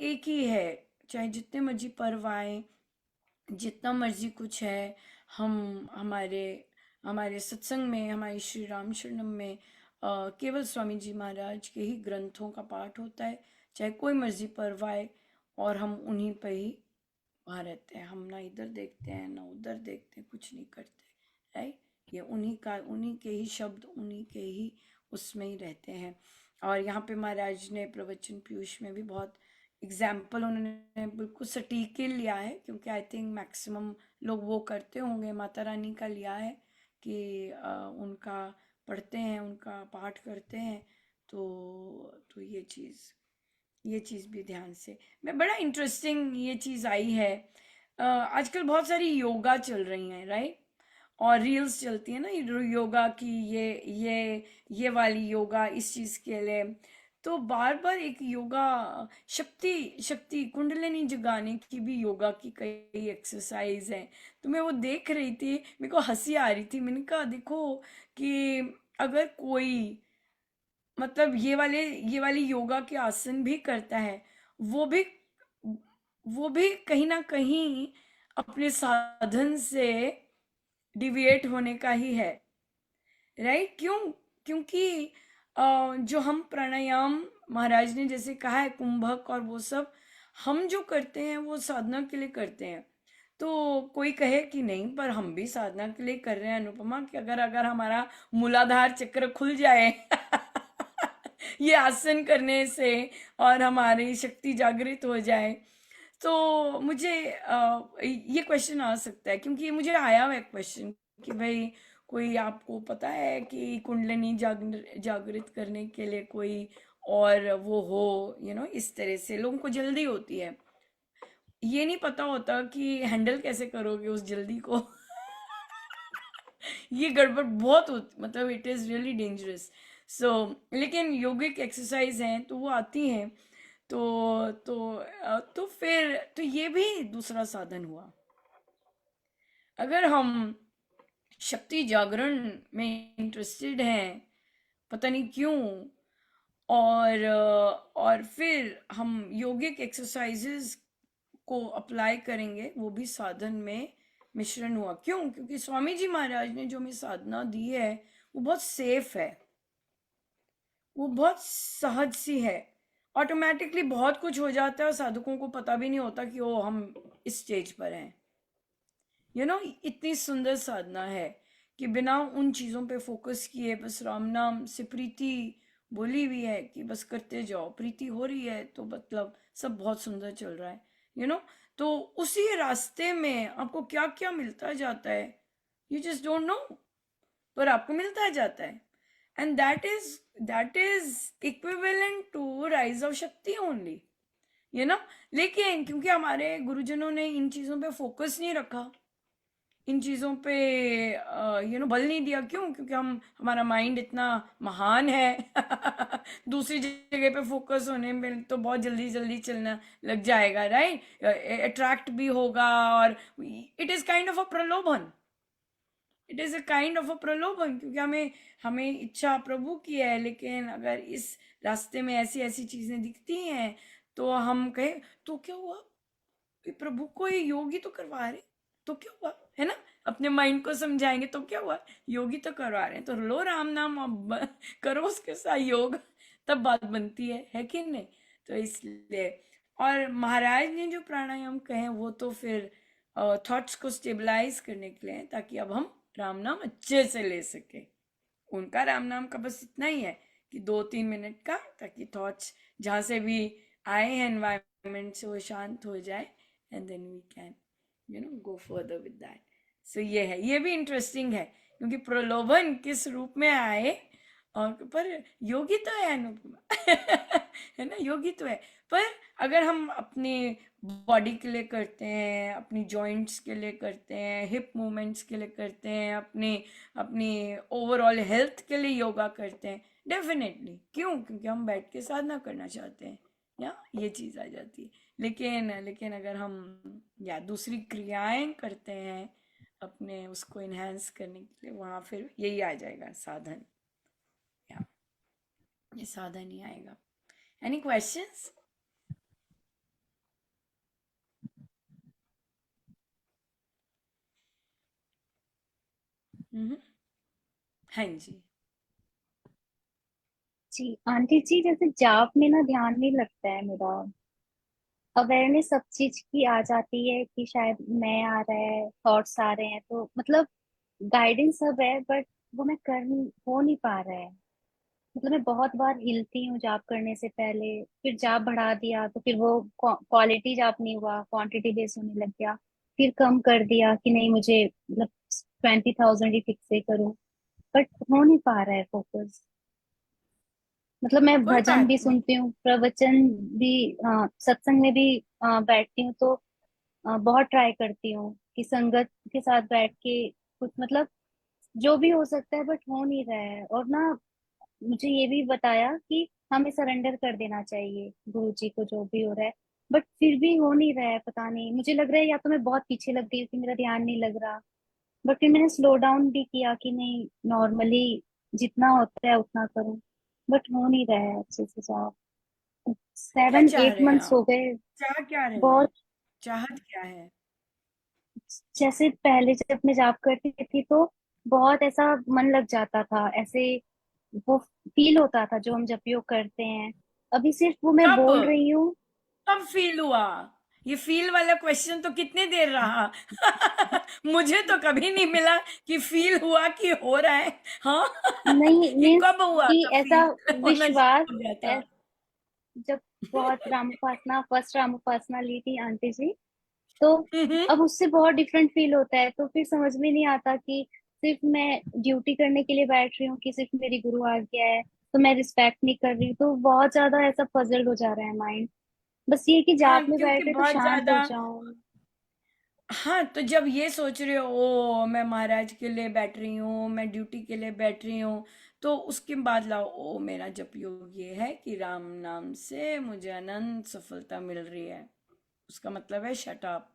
[SPEAKER 1] एक ही है, चाहे जितने मर्जी पर्व आए, जितना मर्जी कुछ है, हम हमारे हमारे सत्संग में, हमारे श्री राम शरणम में केवल स्वामी जी महाराज के ही ग्रंथों का पाठ होता है, चाहे कोई मर्जी पर्व आए, और हम उन्हीं पे ही वहाँ रहते हैं। हम ना इधर देखते हैं ना उधर देखते हैं, कुछ नहीं करते, राइट। ये उन्हीं के ही शब्द, उन्हीं के ही उसमें ही रहते हैं। और यहाँ पे महाराज ने प्रवचन पीयूष में भी बहुत एग्जाम्पल उन्होंने बिल्कुल सटीक ही लिया है, क्योंकि आई थिंक मैक्सिमम लोग वो करते होंगे। माता रानी का लिया है कि उनका पढ़ते हैं, उनका पाठ करते हैं। तो ये चीज़ भी ध्यान से, मैं बड़ा इंटरेस्टिंग ये चीज़ आई है। आजकल बहुत सारी योगा चल रही हैं, राइट? और रील्स चलती है ना योगा की, ये वाली योगा इस चीज़ के लिए। तो बार बार एक योगा, शक्ति कुंडलिनी जगाने की भी योगा की कई एक्सरसाइज हैं। तो मैं वो देख रही थी, मेरे को हंसी आ रही थी। मैंने कहा देखो कि अगर कोई मतलब ये वाली योगा के आसन भी करता है, वो भी वो भी कहीं ना कहीं अपने साधन से डिविएट होने का ही है, राइट? क्योंकि जो हम प्राणायाम, महाराज ने जैसे कहा है कुंभक और वो सब, हम जो करते हैं वो साधना के लिए करते हैं। तो कोई कहे कि नहीं, पर हम भी साधना के लिए कर रहे हैं अनुपमा, कि अगर अगर हमारा मूलाधार चक्र खुल जाए ये आसन करने से, और हमारी शक्ति जागृत हो जाए, तो मुझे ये क्वेश्चन आ सकता है, क्योंकि मुझे आया हुआ क्वेश्चन कि भाई कोई आपको पता है कि कुंडलिनी जागृत करने के लिए कोई और वो हो, इस तरह से लोगों को जल्दी होती है, ये नहीं पता होता कि हैंडल कैसे करोगे उस जल्दी को ये गड़बड़ बहुत होती, मतलब इट इज़ रियली डेंजरस। सो लेकिन योगिक एक्सरसाइज हैं तो वो आती हैं। तो फिर तो ये भी दूसरा साधन हुआ। अगर हम शक्ति जागरण में इंटरेस्टेड हैं, पता नहीं क्यों, और फिर हम योगिक एक्सरसाइजेस को अप्लाई करेंगे, वो भी साधन में मिश्रण हुआ। क्यों? क्योंकि स्वामी जी महाराज ने जो हमें साधना दी है वो बहुत सेफ है, वो बहुत सहज सी है। ऑटोमेटिकली बहुत कुछ हो जाता है और साधकों को पता भी नहीं होता कि ओ हम इस स्टेज पर हैं। इतनी सुंदर साधना है कि बिना उन चीज़ों पे फोकस किए बस राम नाम से, प्रीति बोली हुई है कि बस करते जाओ, प्रीति हो रही है तो मतलब सब बहुत सुंदर चल रहा है। तो उसी रास्ते में आपको क्या क्या मिलता जाता है, यू जस्ट डोंट नो, पर आपको मिलता जाता है। And that is equivalent to rise of shakti only, लेकिन क्योंकि हमारे गुरुजनों ने इन चीज़ों पे फोकस नहीं रखा, इन चीज़ों पे बल नहीं दिया। क्यों? क्योंकि हमारा माइंड इतना महान है दूसरी जगह पे फोकस होने में तो बहुत जल्दी जल्दी चलना लग जाएगा, राइट? अट्रैक्ट भी होगा, और it is kind of a pralobhan, it is a kind of a pralobhan, क्योंकि हमें इच्छा प्रभु की है, लेकिन अगर इस रास्ते में ऐसी ऐसी चीज़ें दिखती हैं तो हम कहें तो क्या हुआ, प्रभु को ये योगी तो करवा रहे, तो क्या हुआ, है ना? अपने माइंड को समझाएंगे तो क्या हुआ, योगी तो करवा रहे हैं, तो लो राम नाम, अब करो उसके साथ योग, तब बात बनती है कि नहीं? तो इसलिए, और महाराज ने जो प्राणायाम कहे वो तो फिर थॉट्स को स्टेबलाइज करने के लिए, ताकि अब हम राम नाम अच्छे से ले सके। उनका राम नाम का बस इतना ही है कि 2-3 मिनट का, ताकि थॉट्स जहाँ से भी आए हैं एनवायरमेंट से वो शांत हो जाए, and then we can go further with that. So ये है, ये भी इंटरेस्टिंग है, क्योंकि प्रलोभन किस रूप में आए, और पर योगी तो है अनुपमा है ना, योगी तो है। पर अगर हम अपने बॉडी के लिए करते हैं, अपनी जॉइंट्स के लिए करते हैं, हिप मूवमेंट्स के लिए करते हैं, अपनी ओवरऑल हेल्थ के लिए योगा करते हैं, डेफिनेटली। क्यों? क्योंकि हम बैठ के साधना करना चाहते हैं, या ये चीज़ आ जाती है। लेकिन अगर हम या दूसरी क्रियाएं करते हैं अपने उसको इन्हेंस करने के लिए, वहाँ फिर यही आ जाएगा साधन, या ये साधन ही आएगा। Any questions? हाँ जी।
[SPEAKER 6] जी आंटी जी, जैसे जाप में ना ध्यान नहीं लगता है मेरा, अवेयरनेस सब चीज की आ जाती है कि शायद मैं आ रहा है, थॉट्स आ रहे हैं, तो मतलब गाइडेंस सब है, बट वो मैं कर हो नहीं पा रहा है। मतलब मैं बहुत बार हिलती हूँ जाप करने से पहले, फिर जाप बढ़ा दिया तो फिर वो क्वालिटी जाप नहीं हुआ, क्वांटिटी बेस होने लग गया। फिर कम कर दिया कि नहीं मुझे मतलब 20,000 ही फिक्स से करूँ, बट हो नहीं पा रहा है फोकस। मतलब मैं
[SPEAKER 1] कोई
[SPEAKER 6] भजन
[SPEAKER 1] बात
[SPEAKER 6] भी
[SPEAKER 1] नहीं।
[SPEAKER 6] सुनती हूँ, प्रवचन भी, सत्संग में भी बैठती हूँ, तो बहुत ट्राई करती हूँ कि संगत के साथ बैठ के कुछ मतलब जो भी हो सकता है, बट हो नहीं रहा है। और ना मुझे ये भी बताया कि हमें सरेंडर कर देना चाहिए गुरु जी को जो भी हो रहा है, बट फिर भी हो नहीं रहा है। पता नहीं, मुझे लग रहा है या तो मैं बहुत पीछे लग गई हूँ कि मेरा ध्यान नहीं लग रहा। बट फिर मैंने स्लो डाउन भी किया कि नहीं, नॉर्मली जितना होता है उतना करूँ, बट हो नहीं रहा है अच्छे से साहब।
[SPEAKER 1] तो क्या
[SPEAKER 6] सेवन
[SPEAKER 1] चाह
[SPEAKER 6] एट
[SPEAKER 1] रहे हैं
[SPEAKER 6] मंथ्स
[SPEAKER 1] आप?
[SPEAKER 6] हो गए।
[SPEAKER 1] चाह क्या रहे हैं?
[SPEAKER 6] बहुत,
[SPEAKER 1] चाहत क्या है?
[SPEAKER 6] जैसे पहले जब मैं जाप करती थी तो बहुत ऐसा मन लग जाता था, ऐसे वो फील होता था जो हम जब योग करते हैं। अभी सिर्फ वो मैं
[SPEAKER 1] कब?
[SPEAKER 6] बोल रही हूँ।
[SPEAKER 1] कब फील हुआ? ये फील वाला क्वेश्चन तो कितने देर रहा? मुझे तो कभी नहीं मिला कि फील हुआ कि हो रहा है। हाँ।
[SPEAKER 6] नहीं
[SPEAKER 1] ये
[SPEAKER 6] मीन्स
[SPEAKER 1] कब हुआ
[SPEAKER 6] कि
[SPEAKER 1] था
[SPEAKER 6] ऐसा
[SPEAKER 1] फील? होना
[SPEAKER 6] विश्वास,
[SPEAKER 1] शुरू हो गया था?
[SPEAKER 6] ऐ- जब बहुत राम उपासना, फर्स्ट राम उपासना ली थी आंटी जी, तो
[SPEAKER 1] हम्म।
[SPEAKER 6] अब उससे बहुत डिफरेंट फील होता है। तो फिर समझ में नहीं आता कि सिर्फ मैं ड्यूटी करने के लिए बैठ रही हूँ कि सिर्फ मेरी गुरु आ गया है तो मैं रिस्पेक्ट नहीं कर रही हूँ। तो बहुत ज्यादा ऐसा पजल हो जा रहा है माइंड। बस ये कि
[SPEAKER 1] हाँ,
[SPEAKER 6] जाप में
[SPEAKER 1] क्योंकि
[SPEAKER 6] बैठे तो
[SPEAKER 1] बहुत
[SPEAKER 6] शांत हो
[SPEAKER 1] ज्यादा।
[SPEAKER 6] जाऊं।
[SPEAKER 1] हाँ, तो जब ये सोच रहे हो ओ मैं महाराज के लिए बैठ रही हूँ, मैं ड्यूटी के लिए बैठ रही हूँ, तो उसके बाद लाओ ओ मेरा जप योग ये है कि राम नाम से मुझे अनंत सफलता मिल रही है। उसका मतलब है शट अप।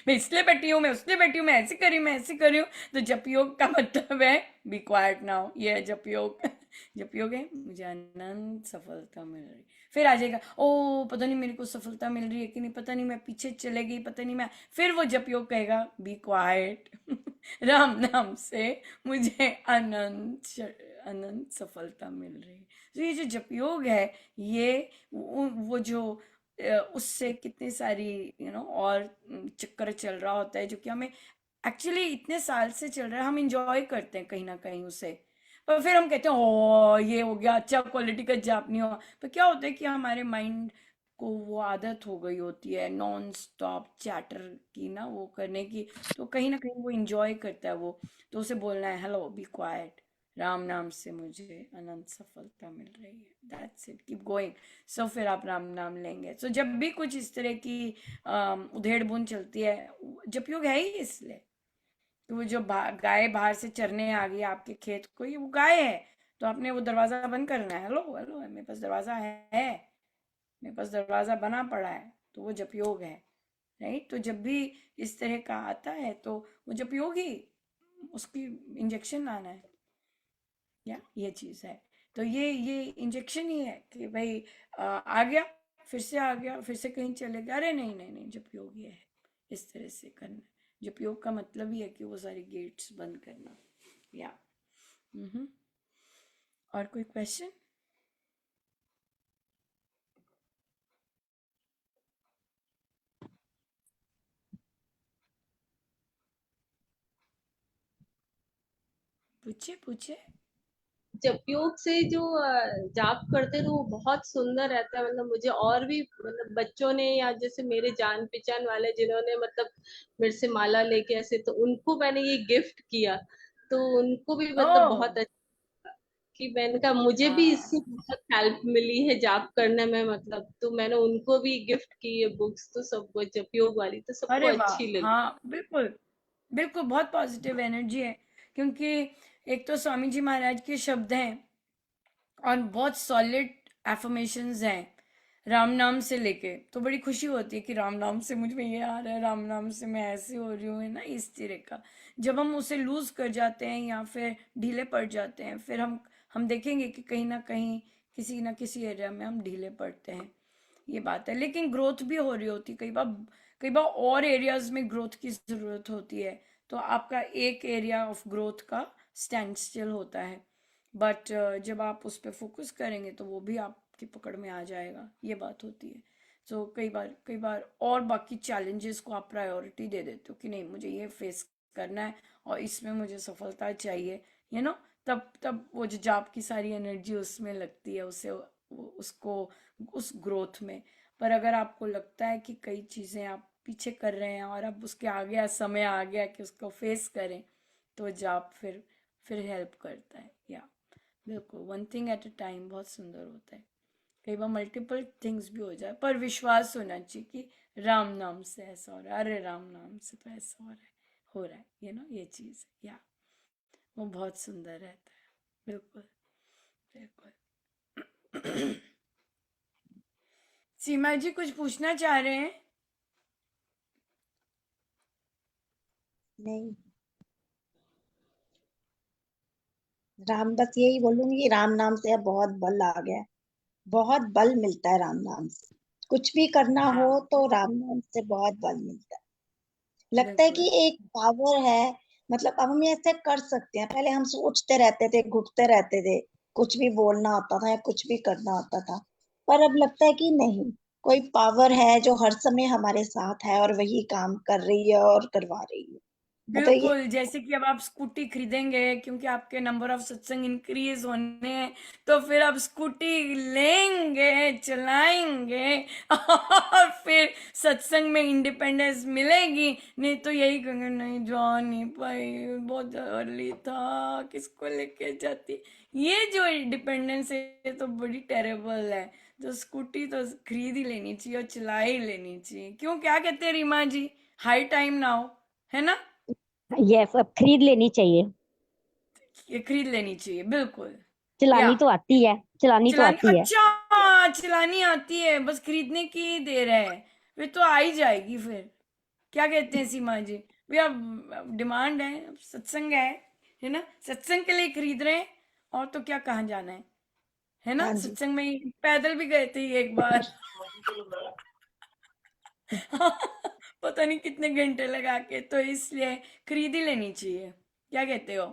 [SPEAKER 1] मैं इसलिए बैठी हूँ, मैं उसलिए बैठी हूँ, मैं ऐसे कर रही हूँ, मैं ऐसे कर रही हूँ। तो जप योग का मतलब है बी क्वाइट नाउ, ये है जप योग। जप योग है मुझे अनंत सफलता मिल रही। फिर आ जाएगा ओ पता नहीं मेरे को सफलता मिल रही है कि नहीं, पता नहीं मैं पीछे चले गई, पता नहीं मैं। फिर वो जप योग कहेगा बी क्वाइट। राम नाम से मुझे अनंत सफलता मिल रही है। तो ये जो जप योग है, ये वो जो उससे कितनी सारी और चक्कर चल रहा होता है जो कि हमें एक्चुअली इतने साल से चल रहा है, हम इंजॉय करते हैं कहीं ना कहीं उसे। पर फिर हम कहते हैं ओ ये हो गया, अच्छा क्वालिटी का जाप नहीं हुआ। पर क्या होता है कि हमारे माइंड को वो आदत हो गई होती है नॉन स्टॉप चैटर की ना, वो करने की। तो कहीं ना कहीं वो इंजॉय करता है वो। तो उसे बोलना है हेलो बी क्वाइट, राम नाम से मुझे अनंत सफलता मिल रही है, दैट्स इट, कीप गोइंग। सो फिर आप राम नाम लेंगे। सो जब भी कुछ इस तरह की उधेड़ बुन चलती है, जप योग है ही इसलिए कि वो जो गाय बाहर से चरने आ गई आपके खेत को, ये वो गाय है। तो आपने वो दरवाजा बंद करना है, हेलो हेलो मेरे पास दरवाजा है, मेरे पास दरवाजा बना पड़ा है। तो वो जप योग है, राइट। तो जब भी इस तरह का आता है तो वो जप योग ही, उसकी इंजेक्शन लाना है, या ये चीज है। तो ये इंजेक्शन ही है कि भाई आ गया, फिर से आ गया, फिर से कहीं चले गया, अरे नहीं नहीं नहीं, जप योग ये है, इस तरह से करना। जप योग का मतलब ही है कि वो सारी गेट्स बंद करना, या। हम्म। और कोई क्वेश्चन? पूछे पूछे।
[SPEAKER 4] जपयोग से जो जाप करते हैं तो वो बहुत सुंदर रहता है। मतलब मुझे और भी मतलब बच्चों ने या जैसे मेरे जान पहचान वाले जिन्होंने मतलब मेरे से माला लेके ऐसे, तो उनको मैंने ये गिफ्ट किया। तो उनको भी मतलब
[SPEAKER 1] ओह।
[SPEAKER 4] बहुत अच्छा कि मैंने कहा मुझे भी
[SPEAKER 1] हाँ
[SPEAKER 4] इससे बहुत हेल्प मिली है जाप करने में। मतलब तो मैंने उनको भी गिफ्ट की है बुक्स, तो सबको जपयोग वाली तो सबको
[SPEAKER 1] अरे वाह,
[SPEAKER 4] अच्छी लगी।
[SPEAKER 1] हाँ बिल्कुल। बिल्कुल बहुत पॉजिटिव एनर्जी है, क्योंकि एक तो स्वामी जी महाराज के शब्द हैं और बहुत सॉलिड एफर्मेशंस हैं राम नाम से लेके। तो बड़ी खुशी होती है कि राम नाम से मुझ में ये आ रहा है, राम नाम से मैं ऐसे हो रही हूँ, है ना, इस तरह का। जब हम उसे लूज कर जाते हैं या फिर ढीले पड़ जाते हैं, फिर हम देखेंगे कि कहीं ना किसी एरिया में हम ढीले पड़ते हैं, ये बात है। लेकिन ग्रोथ भी हो रही होती, कई बार और एरियाज में ग्रोथ की जरूरत होती है। तो आपका एक एरिया ऑफ ग्रोथ का स्टैंड स्टिल होता है, बट जब आप उस पर फोकस करेंगे तो वो भी आपकी पकड़ में आ जाएगा, ये बात होती है। कई बार और बाकी चैलेंजेस को आप प्रायोरिटी दे देते हो कि नहीं मुझे ये फेस करना है और इसमें मुझे सफलता चाहिए, तब तब वो जो जाप की सारी एनर्जी उसमें लगती है, उसको उस ग्रोथ में। पर अगर आपको लगता है कि कई चीजें आप पीछे कर रहे हैं और अब उसके आगे समय आ गया कि उसको फेस करें, तो जाप फिर हेल्प करता है। या बिल्कुल, one thing at a time बहुत सुंदर होता है। कई बार मल्टीपल थिंग्स भी हो जाए, पर विश्वास होना चाहिए कि राम नाम से ऐसा हो रहा है, अरे राम नाम से तो ऐसा हो रहा है, ये चीज। या वो बहुत सुंदर रहता है। बिल्कुल बिल्कुल। सीमा जी कुछ पूछना चाह रहे हैं?
[SPEAKER 3] नहीं, बस यही बोलूंगी कि राम नाम से अब बहुत बल आ गया है, बहुत बल मिलता है राम नाम से। कुछ भी करना हो
[SPEAKER 1] हाँ
[SPEAKER 3] तो राम नाम से बहुत बल मिलता है। लगता है
[SPEAKER 1] बिल्कुल
[SPEAKER 3] कि एक पावर है, मतलब अब हम ऐसे कर सकते हैं। पहले हम सोचते रहते थे, घुटते रहते थे, कुछ भी बोलना होता था या कुछ भी करना होता था। पर अब लगता है कि नहीं, कोई पावर है जो हर समय हमारे साथ है और वही काम कर रही है और करवा रही है। मतलब ये
[SPEAKER 1] बिल्कुल। जैसे कि अब आप स्कूटी खरीदेंगे क्योंकि आपके नंबर ऑफ सत्संग इंक्रीज होने हैं, तो फिर आप स्कूटी लेंगे, चलाएंगे और फिर सत्संग में इंडिपेंडेंस मिलेगी। नहीं तो यही कहेंगे, नहीं जा नहीं पाई, बहुत अर्ली था, किसको लेके जाती। ये जो इंडिपेंडेंस है ये तो बड़ी टेरेबल है। तो स्कूटी तो खरीद ही लेनी चाहिए और चला ही लेनी चाहिए। क्यों, क्या कहते हैं रीमा जी? हाई टाइम नाउ, है ना?
[SPEAKER 7] यस, अब खरीद लेनी चाहिए।
[SPEAKER 1] ये खरीद लेनी चाहिए, बिल्कुल। या
[SPEAKER 7] चलानी तो आती है, चलानी तो
[SPEAKER 1] चलानी,
[SPEAKER 7] आती है।
[SPEAKER 1] अच्छा चलानी आती है, बस खरीदने की ही देर है। वे तो आ ही जाएगी फिर। क्या कहते हैं सीमा जी? भैया डिमांड है, सत्संग है ना? सत्संग के लिए खरीद रहे हैं, और तो क्या, कहाँ जाना है ना?
[SPEAKER 3] हाँ जी,
[SPEAKER 1] सत्संग में ही पैदल भी गए थे एक बार। पता नहीं कितने घंटे लगा के, तो इसलिए खरीद ही लेनी चाहिए। क्या कहते हो?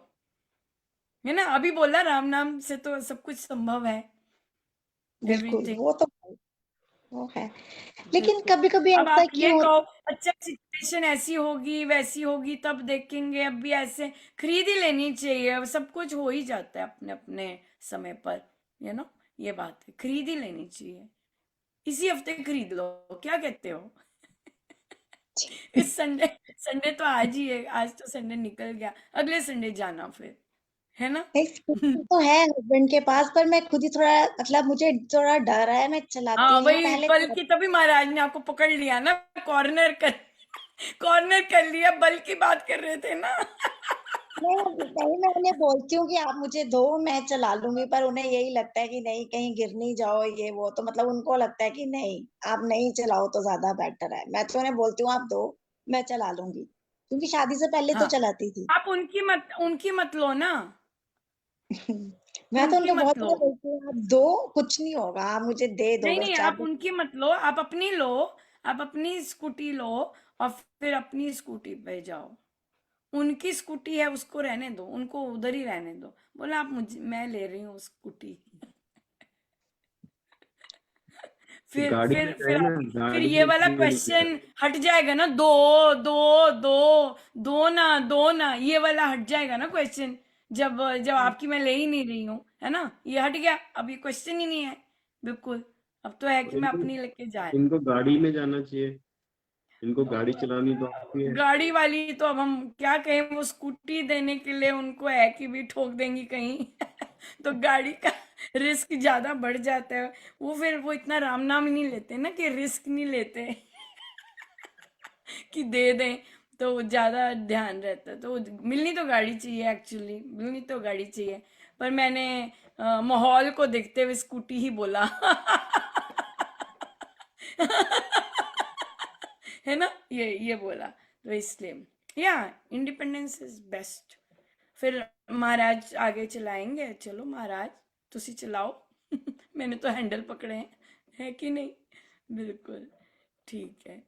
[SPEAKER 1] है ना? अभी बोला राम नाम से तो सब कुछ संभव है,
[SPEAKER 3] बिल्कुल
[SPEAKER 1] एवरीथिंग।
[SPEAKER 3] वो तो वो है। लेकिन
[SPEAKER 1] बिल्कुल।
[SPEAKER 3] कभी कभी
[SPEAKER 1] अब
[SPEAKER 3] ऐसा
[SPEAKER 1] आप ये
[SPEAKER 3] क्यों
[SPEAKER 1] कहो, अच्छा सिचुएशन ऐसी होगी वैसी होगी तब देखेंगे, अब भी ऐसे खरीद ही लेनी चाहिए। अब सब कुछ हो ही जाता है अपने अपने समय पर, ये बात है, खरीद ही लेनी चाहिए। इसी हफ्ते खरीद लो, क्या कहते हो? इस संडे, संडे तो आज ही है, आज तो संडे निकल गया, अगले संडे जाना फिर, है ना?
[SPEAKER 3] नहीं, स्कूटी तो है हस्बैंड के पास, पर मैं खुद ही थोड़ा, मतलब मुझे थोड़ा डर है, मैं चलाती
[SPEAKER 1] हाँ
[SPEAKER 3] नहीं हूँ,
[SPEAKER 1] वही,
[SPEAKER 3] पहले
[SPEAKER 1] बल की तभी महाराज ने आपको पकड़ लिया ना, कॉर्नर कर कॉर्नर कर लिया, बल की बात कर रहे थे ना।
[SPEAKER 3] नहीं, मैं उन्हें बोलती हूँ कि आप मुझे दो, मैं चला लूंगी, पर उन्हें यही लगता है कि नहीं, कहीं गिर नहीं जाओ, ये वो, तो मतलब उनको लगता है कि नहीं, आप नहीं चलाओ तो ज्यादा बेटर है। मैं तो उन्हें बोलती हूँ आप दो, मैं चला लूंगी, क्योंकि शादी से पहले तो
[SPEAKER 1] हाँ,
[SPEAKER 3] चलाती थी।
[SPEAKER 1] आप उनकी मत लो ना,
[SPEAKER 3] मैं तो
[SPEAKER 1] उनकी
[SPEAKER 3] उनको
[SPEAKER 1] मत
[SPEAKER 3] बहुत
[SPEAKER 1] लो।
[SPEAKER 3] बार बोलती हूँ आप दो, कुछ नहीं होगा, आप मुझे दे दो
[SPEAKER 1] नहीं
[SPEAKER 3] बस
[SPEAKER 1] नहीं, आप
[SPEAKER 3] चाबी।
[SPEAKER 1] उनकी मत लो, आप अपनी लो। आप अपनी स्कूटी लो और फिर अपनी स्कूटी पे जाओ। उनकी स्कूटी है, उसको रहने दो, उनको उधर ही रहने दो। बोला आप मुझे, मैं ले रही हूँ स्कूटी। फिर
[SPEAKER 8] गाड़ी
[SPEAKER 1] फिर
[SPEAKER 8] में
[SPEAKER 1] फिर
[SPEAKER 8] है ना,
[SPEAKER 1] आप, फिर
[SPEAKER 8] गाड़ी
[SPEAKER 1] ये
[SPEAKER 8] में
[SPEAKER 1] वाला
[SPEAKER 8] इतनी वो नहीं है।
[SPEAKER 1] क्वेश्चन हट जाएगा ना, दो दो दो दो ना, ये वाला हट जाएगा ना क्वेश्चन। जब जब
[SPEAKER 3] हाँ
[SPEAKER 1] आपकी मैं ले ही नहीं रही हूँ, है ना? ये हट गया, अब ये क्वेश्चन ही नहीं है। बिल्कुल। अब तो है
[SPEAKER 8] तो
[SPEAKER 1] कि मैं
[SPEAKER 8] इनको
[SPEAKER 1] अपनी लेके जा
[SPEAKER 8] इनको गाड़ी में जाना चाहिए, इनको गाड़ी चलानी तो आती है।
[SPEAKER 1] गाड़ी वाली तो अब हम क्या कहें, वो स्कूटी देने के लिए उनको है कि भी ठोक देंगी कहीं। तो गाड़ी का रिस्क ज्यादा बढ़ जाता है। वो इतना राम नाम ही नहीं लेते ना, कि रिस्क नहीं लेते। कि दे दें, तो ज्यादा ध्यान रहता है। तो मिलनी तो गाड़ी चाहिए, एक्चुअली मिलनी तो गाड़ी चाहिए। पर मैंने माहौल को देखते हुए स्कूटी ही बोला। है ना? ये बोला, तो इसलिए या इंडिपेंडेंस इज बेस्ट। फिर महाराज आगे चलाएंगे, चलो महाराज तुसी चलाओ। मैंने तो हैंडल पकड़े हैं, है कि नहीं? बिल्कुल। ठीक है,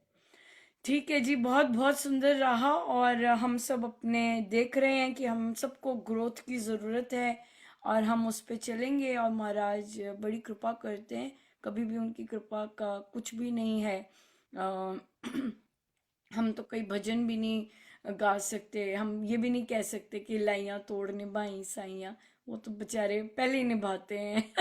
[SPEAKER 1] ठीक है जी, बहुत बहुत सुंदर रहा। और हम सब अपने देख रहे हैं कि हम सबको ग्रोथ की ज़रूरत है, और हम उस पे चलेंगे। और महाराज बड़ी कृपा करते हैं, कभी भी उनकी कृपा का कुछ भी नहीं है। अ, हम तो कई भजन भी नहीं गा सकते, हम ये भी नहीं कह सकते कि लाइयां तोड़ निभाई साइयां, वो तो बेचारे पहले ही निभाते हैं।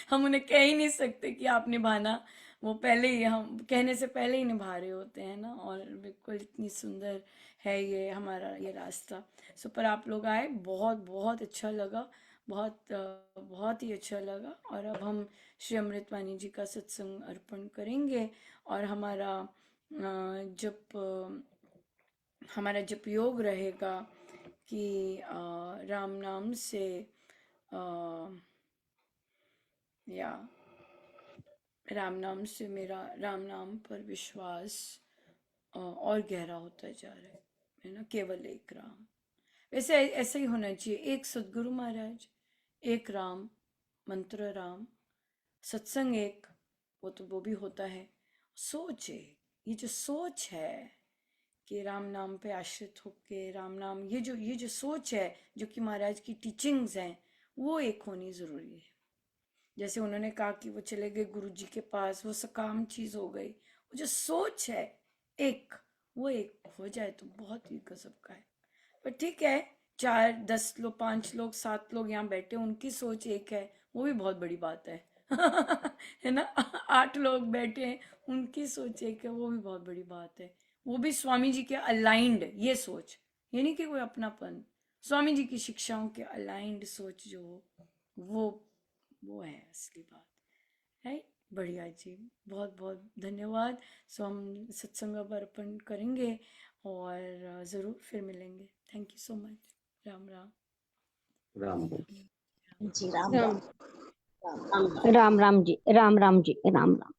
[SPEAKER 1] हम उन्हें कह ही नहीं सकते कि आप निभाना, वो पहले ही, हम कहने से पहले ही निभा रहे होते हैं ना। और बिल्कुल इतनी सुंदर है ये हमारा ये रास्ता। सो पर आप लोग आए, बहुत बहुत अच्छा लगा, बहुत ही अच्छा लगा। और अब हम श्री अमृतवाणी जी का सत्संग अर्पण करेंगे, और हमारा जप योग रहेगा कि राम नाम से अ, या मेरा राम नाम पर विश्वास और गहरा होता जा रहा है ना। केवल एक राम, वैसे ऐसा ही होना चाहिए। एक सदगुरु महाराज, एक राम, मंत्र राम, सत्संग एक, वो भी होता है। सोच है, ये जो सोच है कि राम नाम पे आश्रित होके राम नाम, ये जो सोच है, जो कि महाराज की टीचिंग्स हैं, वो एक होनी जरूरी है। जैसे उन्होंने कहा कि वो चले गए गुरु जी के पास, वो सकाम चीज हो गई। वो जो सोच है एक, वो एक हो जाए तो बहुत ही गजब का है। पर ठीक है, 4 10 लोग, 5 लोग, 7 लोग यहाँ बैठे, उनकी सोच एक है, वो भी बहुत बड़ी बात है। है ना। 8 लोग बैठे हैं, उनकी सोच एक है, वो भी बहुत बड़ी बात है। वो भी स्वामी जी के अलाइंड, ये सोच, ये नहीं कि कोई अपनापन, स्वामी जी की शिक्षाओं के अलाइंड सोच जो हो, वो है असली बात है। बढ़िया जी, बहुत बहुत धन्यवाद। सो हम सत्संग अब अर्पण करेंगे, और ज़रूर फिर मिलेंगे। Thank you so much. Ram Ram.
[SPEAKER 8] Ram
[SPEAKER 3] ji Ram
[SPEAKER 5] Ram
[SPEAKER 3] Ram.
[SPEAKER 7] Ram Ram ji, Ram Ram ji, Ram Ram.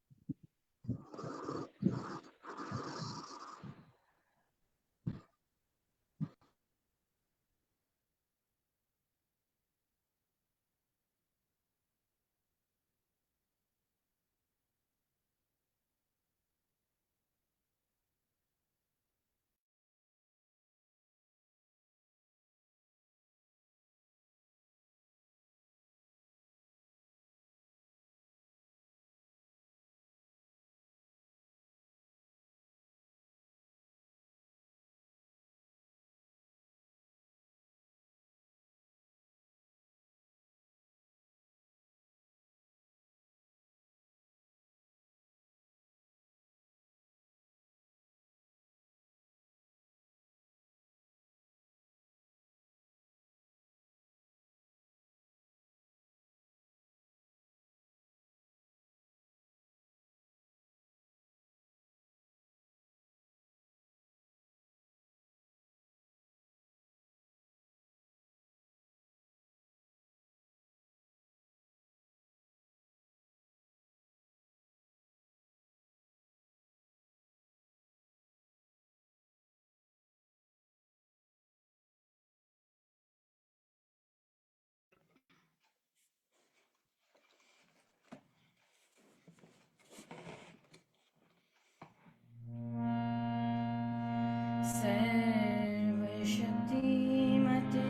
[SPEAKER 1] सर्वशक्तिमते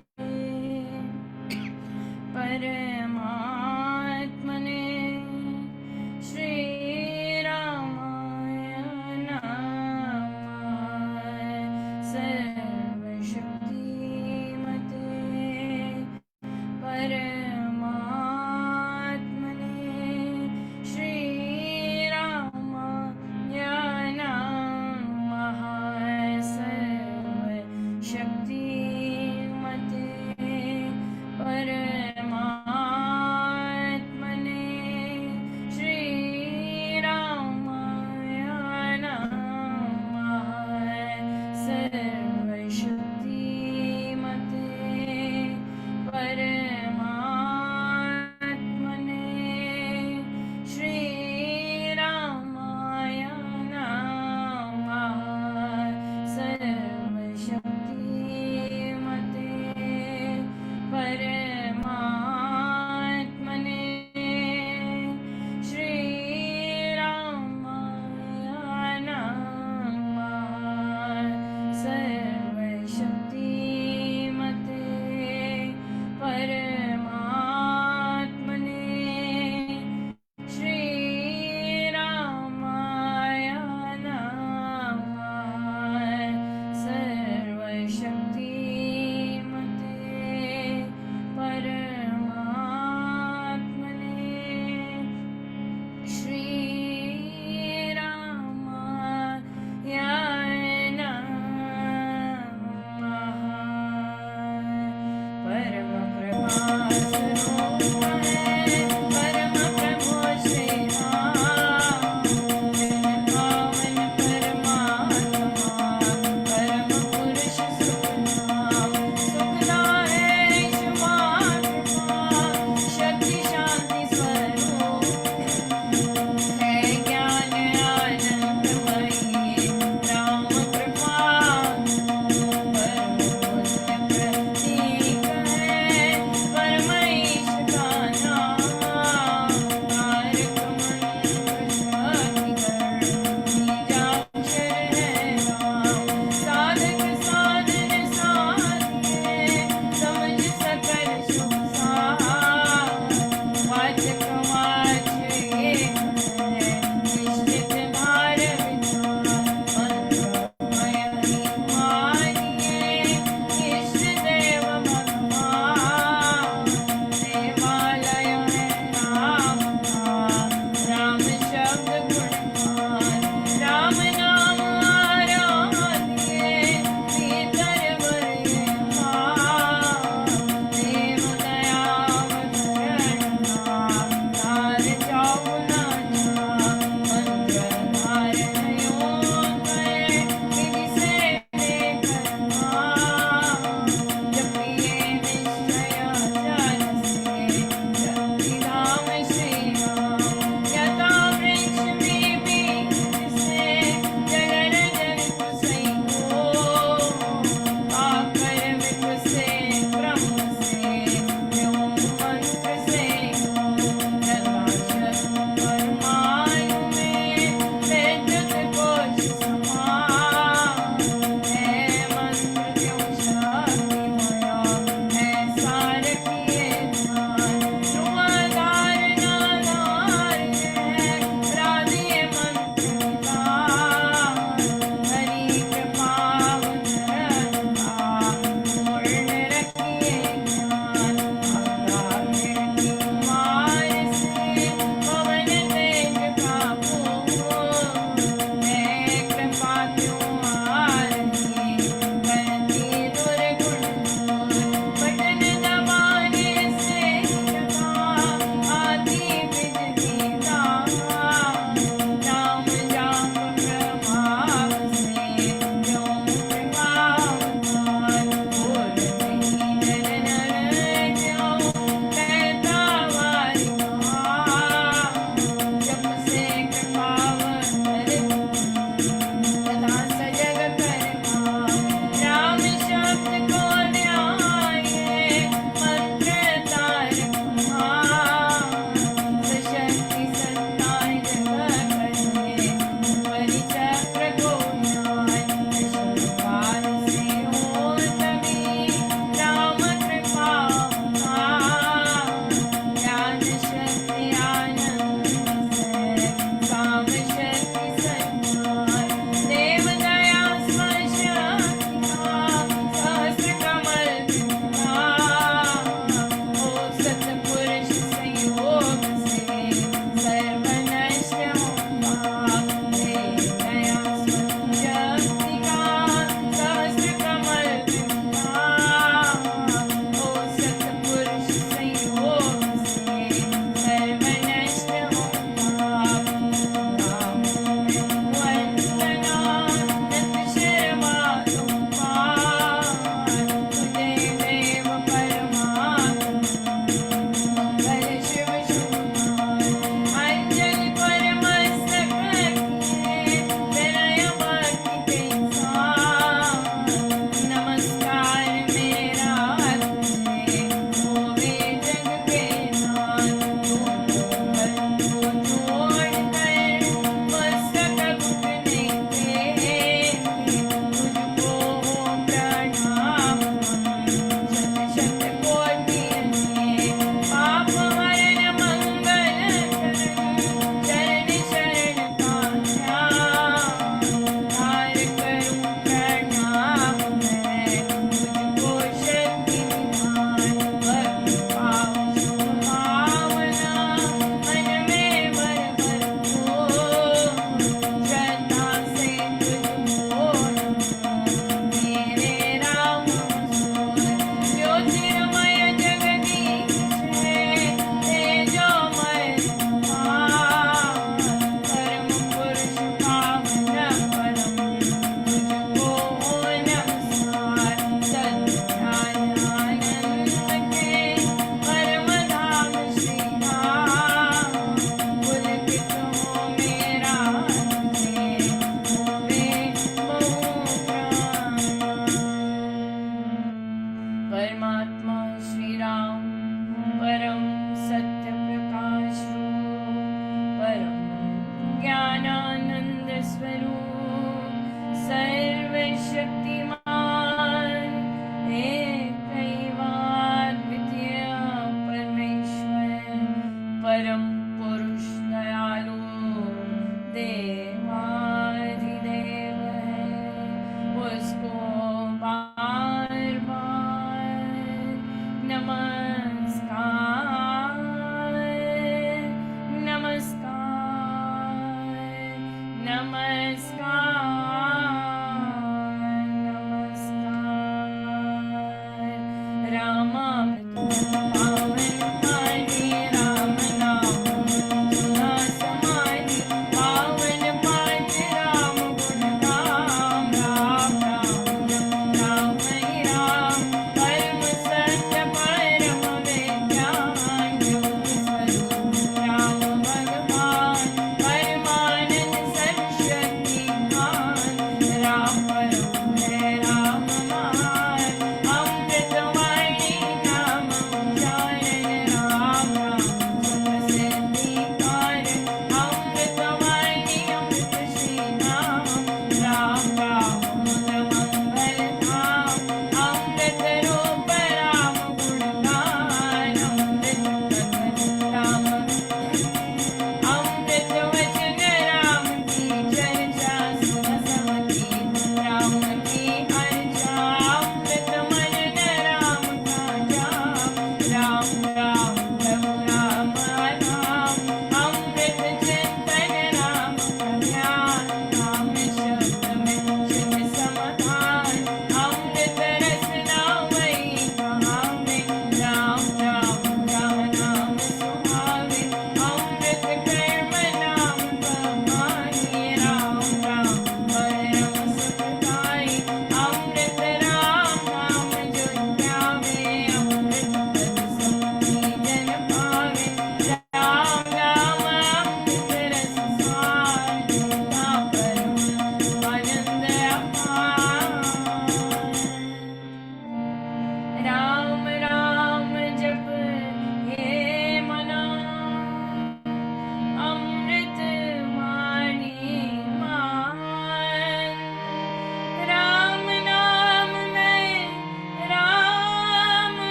[SPEAKER 1] परमात्मने श्रीरामाय नमः। सर्वशक्तिमते परमात्मने श्रीरामाय नमः। सर्वशक्तिमते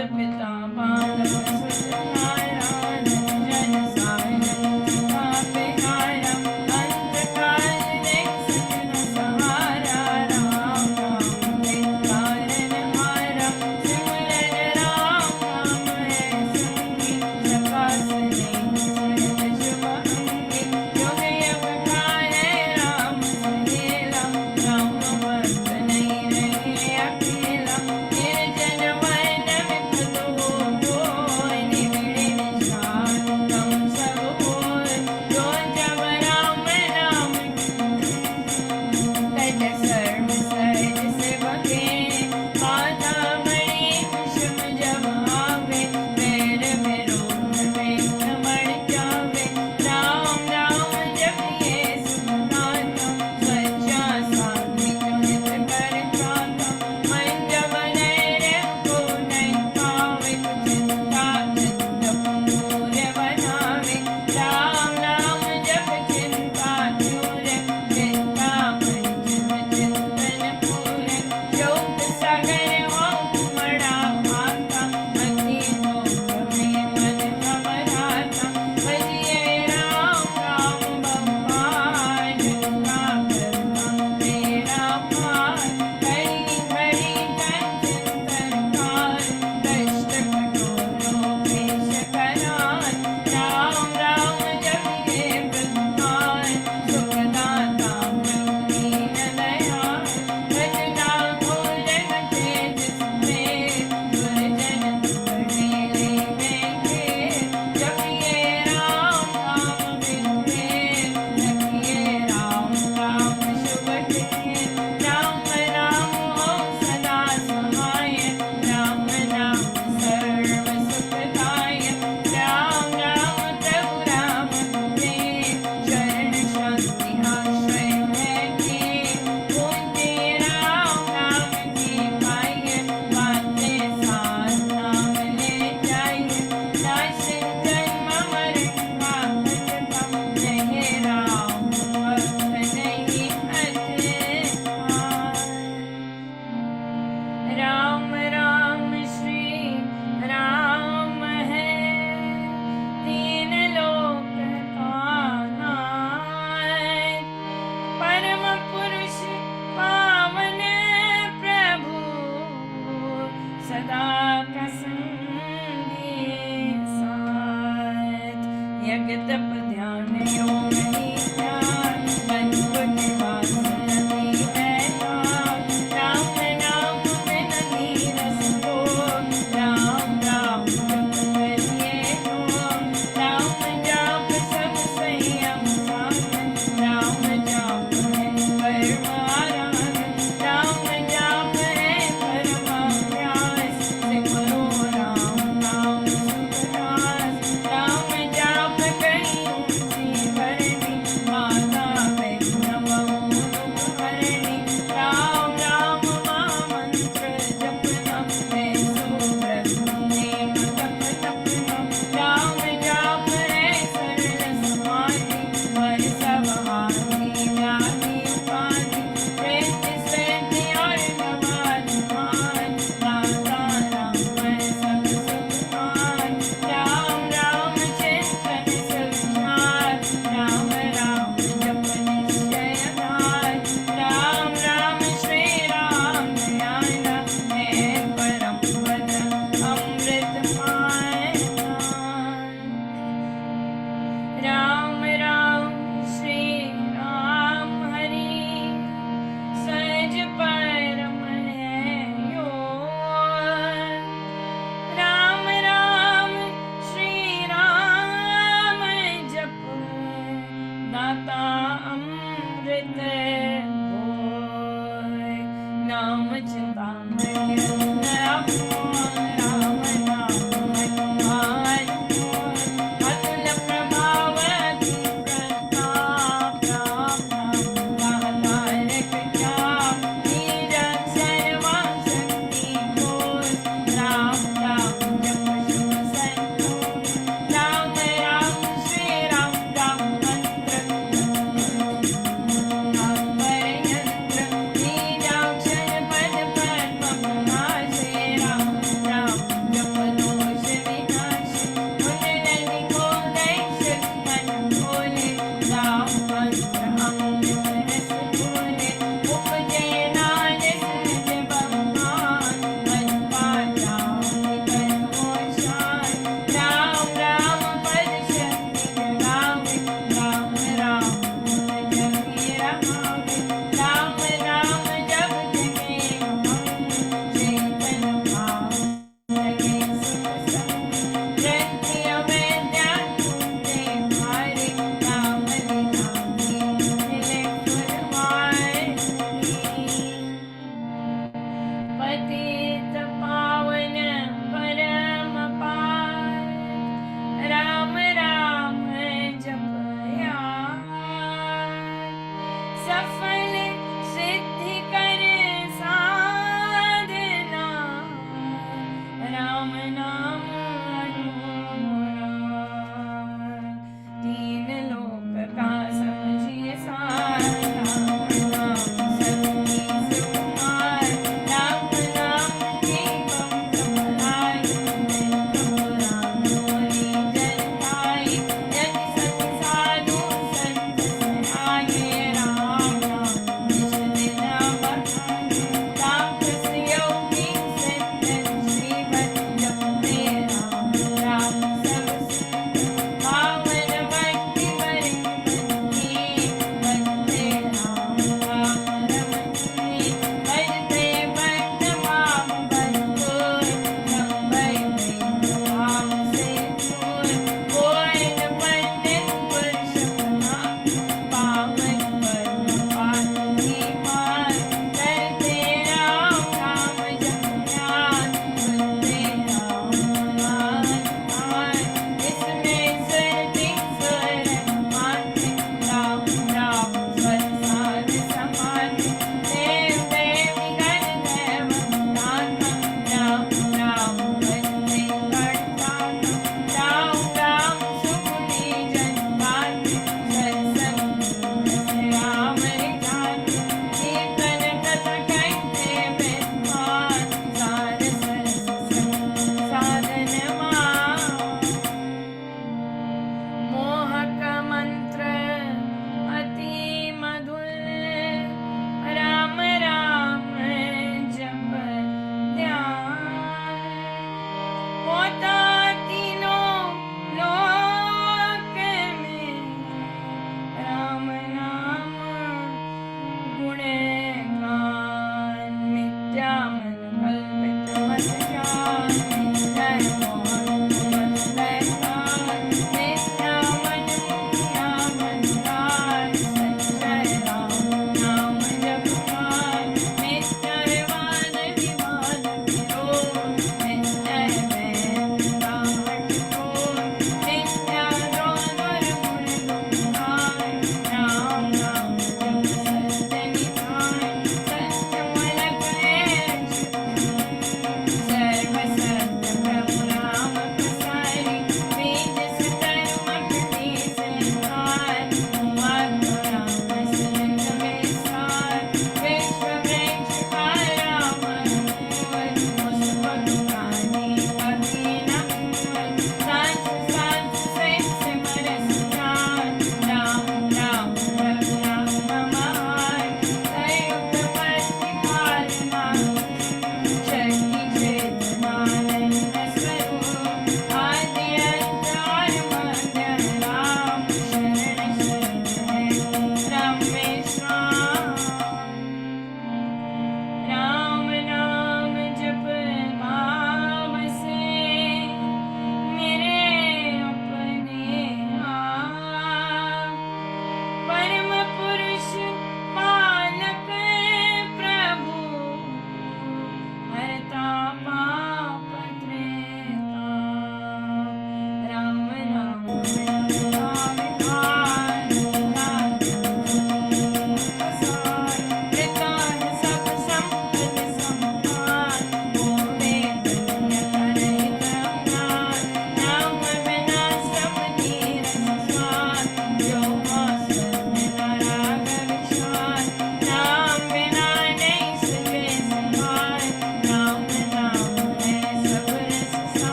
[SPEAKER 1] पिता बांधव सुत नारायण जन सारण आपे हारा अंत काल देख सजन सहारा राम नाम के कारण हारा सिमरन राम नाम है संगी प्रकाश नहीं शुभ अंगी युग युग का है राम सहेला राम भक्त नहीं रहे अकेला निर्जन वन विपद हो कोई निबिड़ निशान तुम सब होय जो जब राम नाम तज सर्व सहज सेवके माता बड़ी कुसुम जब आवे पैर में रोग में भ्रमण जावे राम राम जपिए सुखदाता सच्चा साथी जो हित कर चाहता मन जब नैरे को नहीं पावे चिंता चित्त पूरे बनावे राम राम जप चिंता चूरे चिंता पंचम चिंतन पूरे योग सागर हो मड़ा भाता मति लोक में मन घबराता भजिए राम राम भगवान का करना मेरा पार घड़ी घड़ी तन चिंतन काल कष्ट कठोरों पेश करान राम राम जपिए प्रधान सुखदाता दीन दयाल भजना भूल घटे जिसमें दुर्जन दुर्गति लेवेंगे जपिए राम राम बिनुए रखिए राम राम शुभ टिके राम राम हो सदा सहाय राम नाम सर्व सुखदाय राम राम प्रभु राम तुमे शरण शांति आश्रय है कि पूज्य राम नाम की पाइए बातें साथ नाम ले जाइए नाशन जन्म मरण का घटता नहीं राम भक्त नहीं अटका राम राम श्री राम है तीन लोक का नाथ परम पुरुष पावन प्रभु सदा का संगी साथ यज्ञ तप ध्यान योग नित्यान बंधुट वासना है राम नाम बिन नीरस को राम राम जप करिए तो राम जाप सब संयम साधन राम जाप है परम आराधन राम जाप है परम अभ्यास सिमरो राम नाम सुखदास राम जाप कहीं ऊंची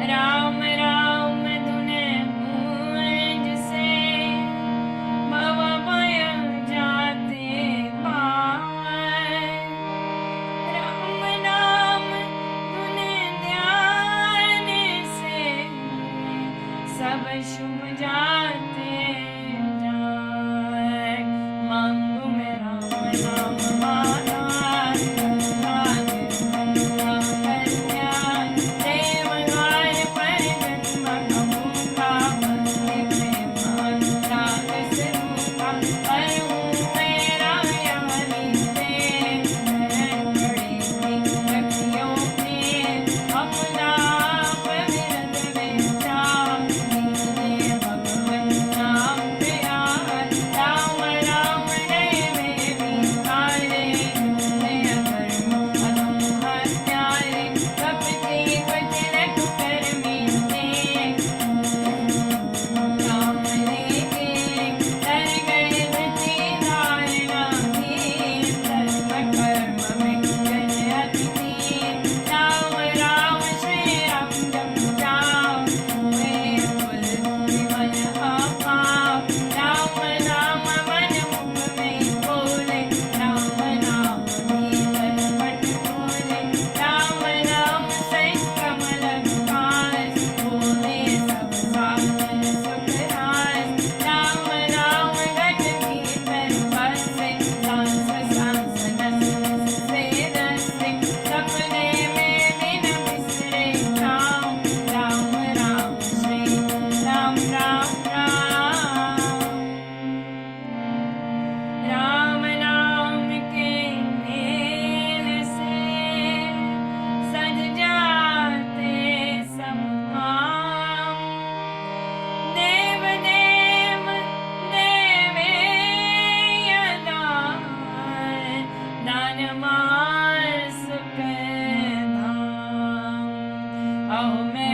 [SPEAKER 1] राम राम धुने गूंज से भव भय जाते पार। राम नाम धुने ध्यान से सब शुभ जाते जाए। मांगू मैं राम नाम माना करुणा निर्मला कल्याण। देव द्वार पर जन्म कहूँ पावन प्रेमान राग स्वरूपा। करूँ मेरा यारी देव शरण पड़ेगी रखियो प्रिय। अपना पवित्र बेटा दीजिए भगवन नाम प्यार। राम राम जय देवी तारे झूले अधर्म अधम हत्यारे। कपटी कुचरक कर मीते राम लेके कर गए धृति धारणा की। धर्म कर्म में जन अतिथि राम राम श्री राम जप जाओ। हुए कुल विमल अपाप राम नाम मन मुख में बोले। राम नाम भीतर पट बोले। राम नाम सहित कमल विकास बोले सब साधन सुख रास। राम नाम गज भीतर बसे सांस सांस नस नस से रसे। सपने में दिन बिसरे राम राम राम श्री राम राम राम। राम नाम के मेल से सज जाते सब काम। देव देव देवे दान दान मार सुख धाम। अहो मैं